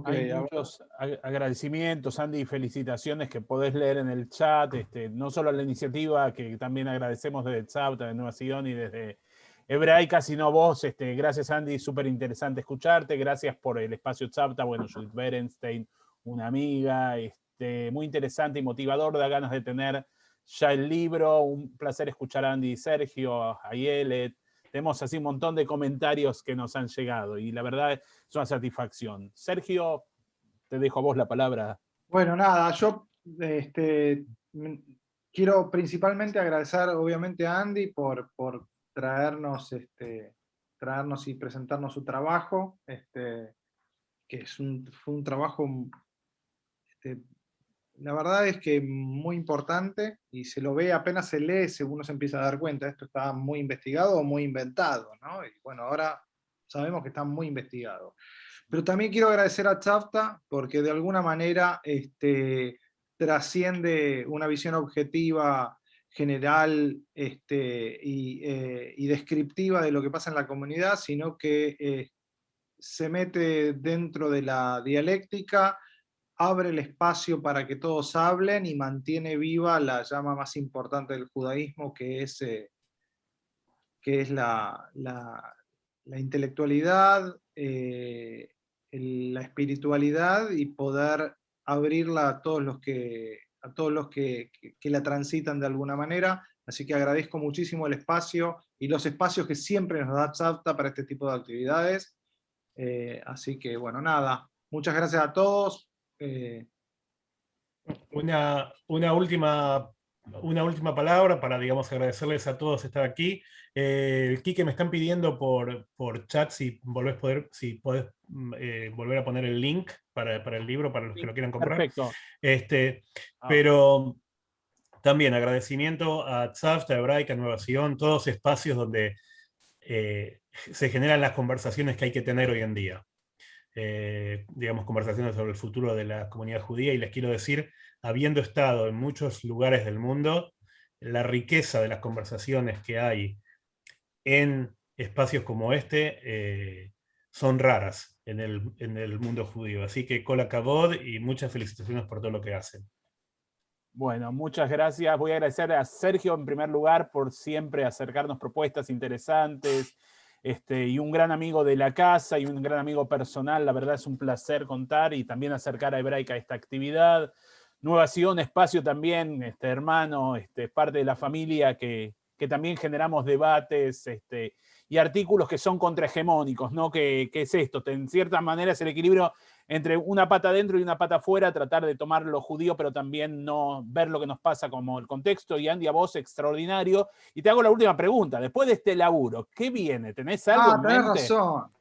A: Hay muchos agradecimientos, Andy, y felicitaciones que podés leer en el chat, no solo a la iniciativa, que también agradecemos desde Tzavta, de Nueva Sion y desde Hebraica, sino vos. Gracias, Andy, súper interesante escucharte. Gracias por el espacio Tzavta. Bueno, Judith Berenstein, una amiga, muy interesante y motivador, da ganas de tener ya el libro. Un placer escuchar a Andy y Sergio, a Ayelet. Tenemos así un montón de comentarios que nos han llegado y la verdad es una satisfacción. Sergio, te dejo a vos la palabra.
B: Bueno, nada, yo quiero principalmente agradecer obviamente a Andy por traernos y presentarnos su trabajo, que fue un trabajo, la verdad es que muy importante, y se lo ve, apenas se lee, uno se empieza a dar cuenta, esto está muy investigado o muy inventado, ¿no? Y bueno, ahora sabemos que está muy investigado. Pero también quiero agradecer a Tzavta, porque de alguna manera trasciende una visión objetiva, general y descriptiva de lo que pasa en la comunidad, sino que se mete dentro de la dialéctica, abre el espacio para que todos hablen y mantiene viva la llama más importante del judaísmo, que es la intelectualidad, la espiritualidad, y poder abrirla a todos los que la transitan de alguna manera. Así que agradezco muchísimo el espacio y los espacios que siempre nos da Tzavta para este tipo de actividades. Así que bueno, nada, muchas gracias a todos.
C: Una última palabra para, digamos, agradecerles a todos estar aquí. Quique, me están pidiendo por chat si podés volver a poner el link para el libro, para los que lo quieran comprar.
A: Perfecto.
C: Pero también agradecimiento a Tzavta, a Hebraica, a Nueva Sion, todos espacios donde se generan las conversaciones que hay que tener hoy en día. Digamos, conversaciones sobre el futuro de la comunidad judía, y les quiero decir, habiendo estado en muchos lugares del mundo, la riqueza de las conversaciones que hay en espacios como este son raras en el mundo judío. Así que kol hakavod y muchas felicitaciones por todo lo que hacen.
A: Bueno, muchas gracias. Voy a agradecer a Sergio en primer lugar por siempre acercarnos propuestas interesantes, y un gran amigo de la casa y un gran amigo personal. La verdad es un placer contar y también acercar a Hebraica a esta actividad. Nueva Sion, espacio también, hermano, parte de la familia que también generamos debates y artículos que son contrahegemónicos, ¿no? ¿Qué es esto? En cierta manera es el equilibrio entre una pata adentro y una pata afuera, tratar de tomar lo judío, pero también no ver lo que nos pasa como el contexto. Y Andy, a vos, extraordinario. Y te hago la última pregunta. Después de este laburo, ¿qué viene? ¿Tenés algo en mente?
B: Tenés razón.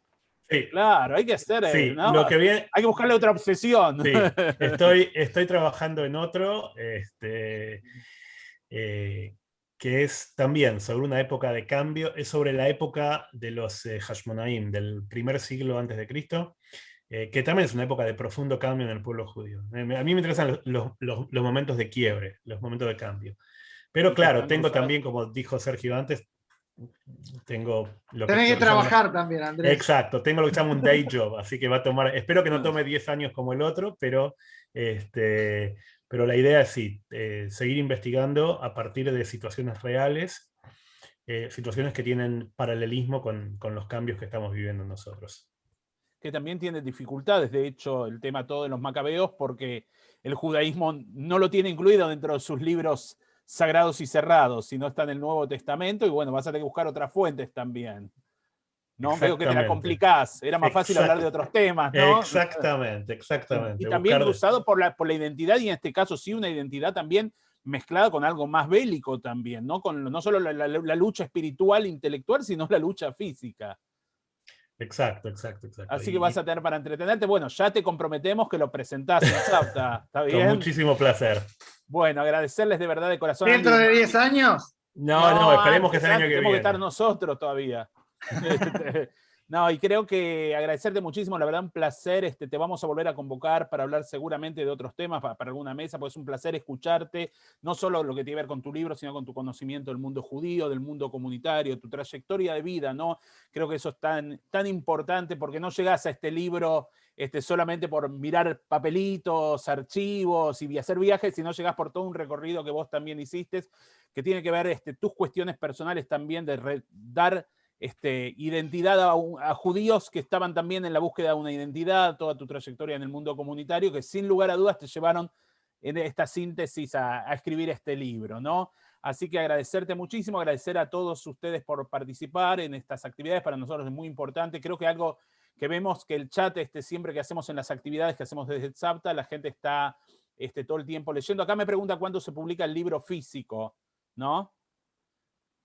C: Sí.
A: Claro, hay que hacer,
C: sí,
A: ¿no?
C: Lo que viene,
A: hay que buscarle otra obsesión.
C: Sí, estoy trabajando en otro, que es también sobre una época de cambio, es sobre la época de los Hashmonaim, del primer siglo antes de Cristo, que también es una época de profundo cambio en el pueblo judío. A mí me interesan los momentos de quiebre, los momentos de cambio. Pero claro, tengo también, como dijo Sergio antes, tengo
B: Tenés que trabajar también, Andrés.
C: Exacto, tengo lo que se llama un day job, así que va a tomar, espero que no tome 10 años como el otro, pero la idea es sí, seguir investigando a partir de situaciones reales, situaciones que tienen paralelismo con los cambios que estamos viviendo nosotros.
A: Que también tiene dificultades, de hecho, el tema todo de los macabeos, porque el judaísmo no lo tiene incluido dentro de sus libros sagrados y cerrados, sino está en el Nuevo Testamento, y bueno, vas a tener que buscar otras fuentes también. ¿No? Veo que te la complicás, era más fácil hablar de otros temas, ¿no?
C: Exactamente.
A: Y también cruzado por la identidad, y en este caso sí una identidad también mezclada con algo más bélico también, ¿no? Con no solo la lucha espiritual, intelectual, sino la lucha física.
C: Exacto.
A: Así que vas a tener para entretenerte. Bueno, ya te comprometemos que lo presentás en Tzavta, ¿está bien?
C: Con muchísimo placer.
A: Bueno, agradecerles de verdad de corazón.
B: ¿Dentro de 10 años?
A: No,
C: esperemos que sea el año que viene.
A: Tenemos que estar nosotros todavía. No, y creo que agradecerte muchísimo, la verdad un placer, te vamos a volver a convocar para hablar seguramente de otros temas, para alguna mesa, porque es un placer escucharte, no solo lo que tiene que ver con tu libro, sino con tu conocimiento del mundo judío, del mundo comunitario, tu trayectoria de vida, ¿no? Creo que eso es tan importante, porque no llegás a este libro solamente por mirar papelitos, archivos y hacer viajes, sino llegás por todo un recorrido que vos también hiciste, que tiene que ver tus cuestiones personales también de dar identidad a judíos que estaban también en la búsqueda de una identidad, toda tu trayectoria en el mundo comunitario, que sin lugar a dudas te llevaron en esta síntesis a escribir este libro, ¿no? Así que agradecerte muchísimo, agradecer a todos ustedes por participar en estas actividades, para nosotros es muy importante. Creo que algo que vemos que el chat siempre que hacemos en las actividades que hacemos desde Tzavta, la gente está todo el tiempo leyendo. Acá me pregunta cuándo se publica el libro físico, ¿no?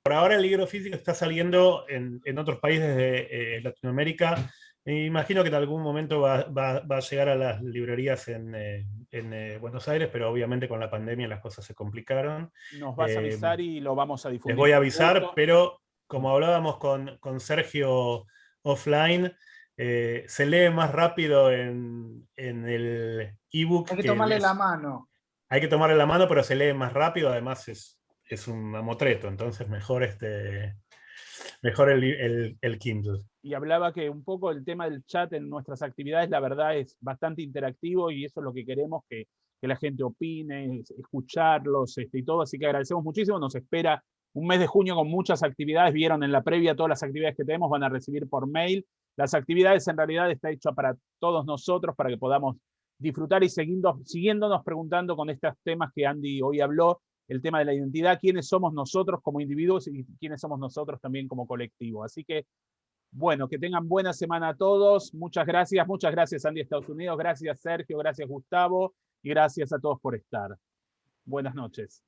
C: Por ahora el libro físico está saliendo en otros países de Latinoamérica. Me imagino que en algún momento va a llegar a las librerías en Buenos Aires, pero obviamente con la pandemia las cosas se complicaron.
A: Nos vas a avisar y lo vamos a difundir.
C: Les voy a avisar, pero como hablábamos con Sergio offline, se lee más rápido en el ebook.
B: Hay que tomarle la mano.
C: Hay que tomarle la mano, pero se lee más rápido, además es un mamotreto, entonces mejor el Kindle.
A: Y hablaba que un poco el tema del chat en nuestras actividades, la verdad es bastante interactivo, y eso es lo que queremos, que la gente opine, escucharlos y todo, así que agradecemos muchísimo. Nos espera un mes de junio con muchas actividades. Vieron en la previa todas las actividades que tenemos, van a recibir por mail. Las actividades en realidad está hecho para todos nosotros, para que podamos disfrutar y siguiéndonos preguntando con estos temas que Andy hoy habló, el tema de la identidad, quiénes somos nosotros como individuos y quiénes somos nosotros también como colectivo. Así que Bueno, que tengan buena semana a todos. Muchas gracias Andy, Estados Unidos. Gracias Sergio, gracias Gustavo y gracias a todos por estar. Buenas noches.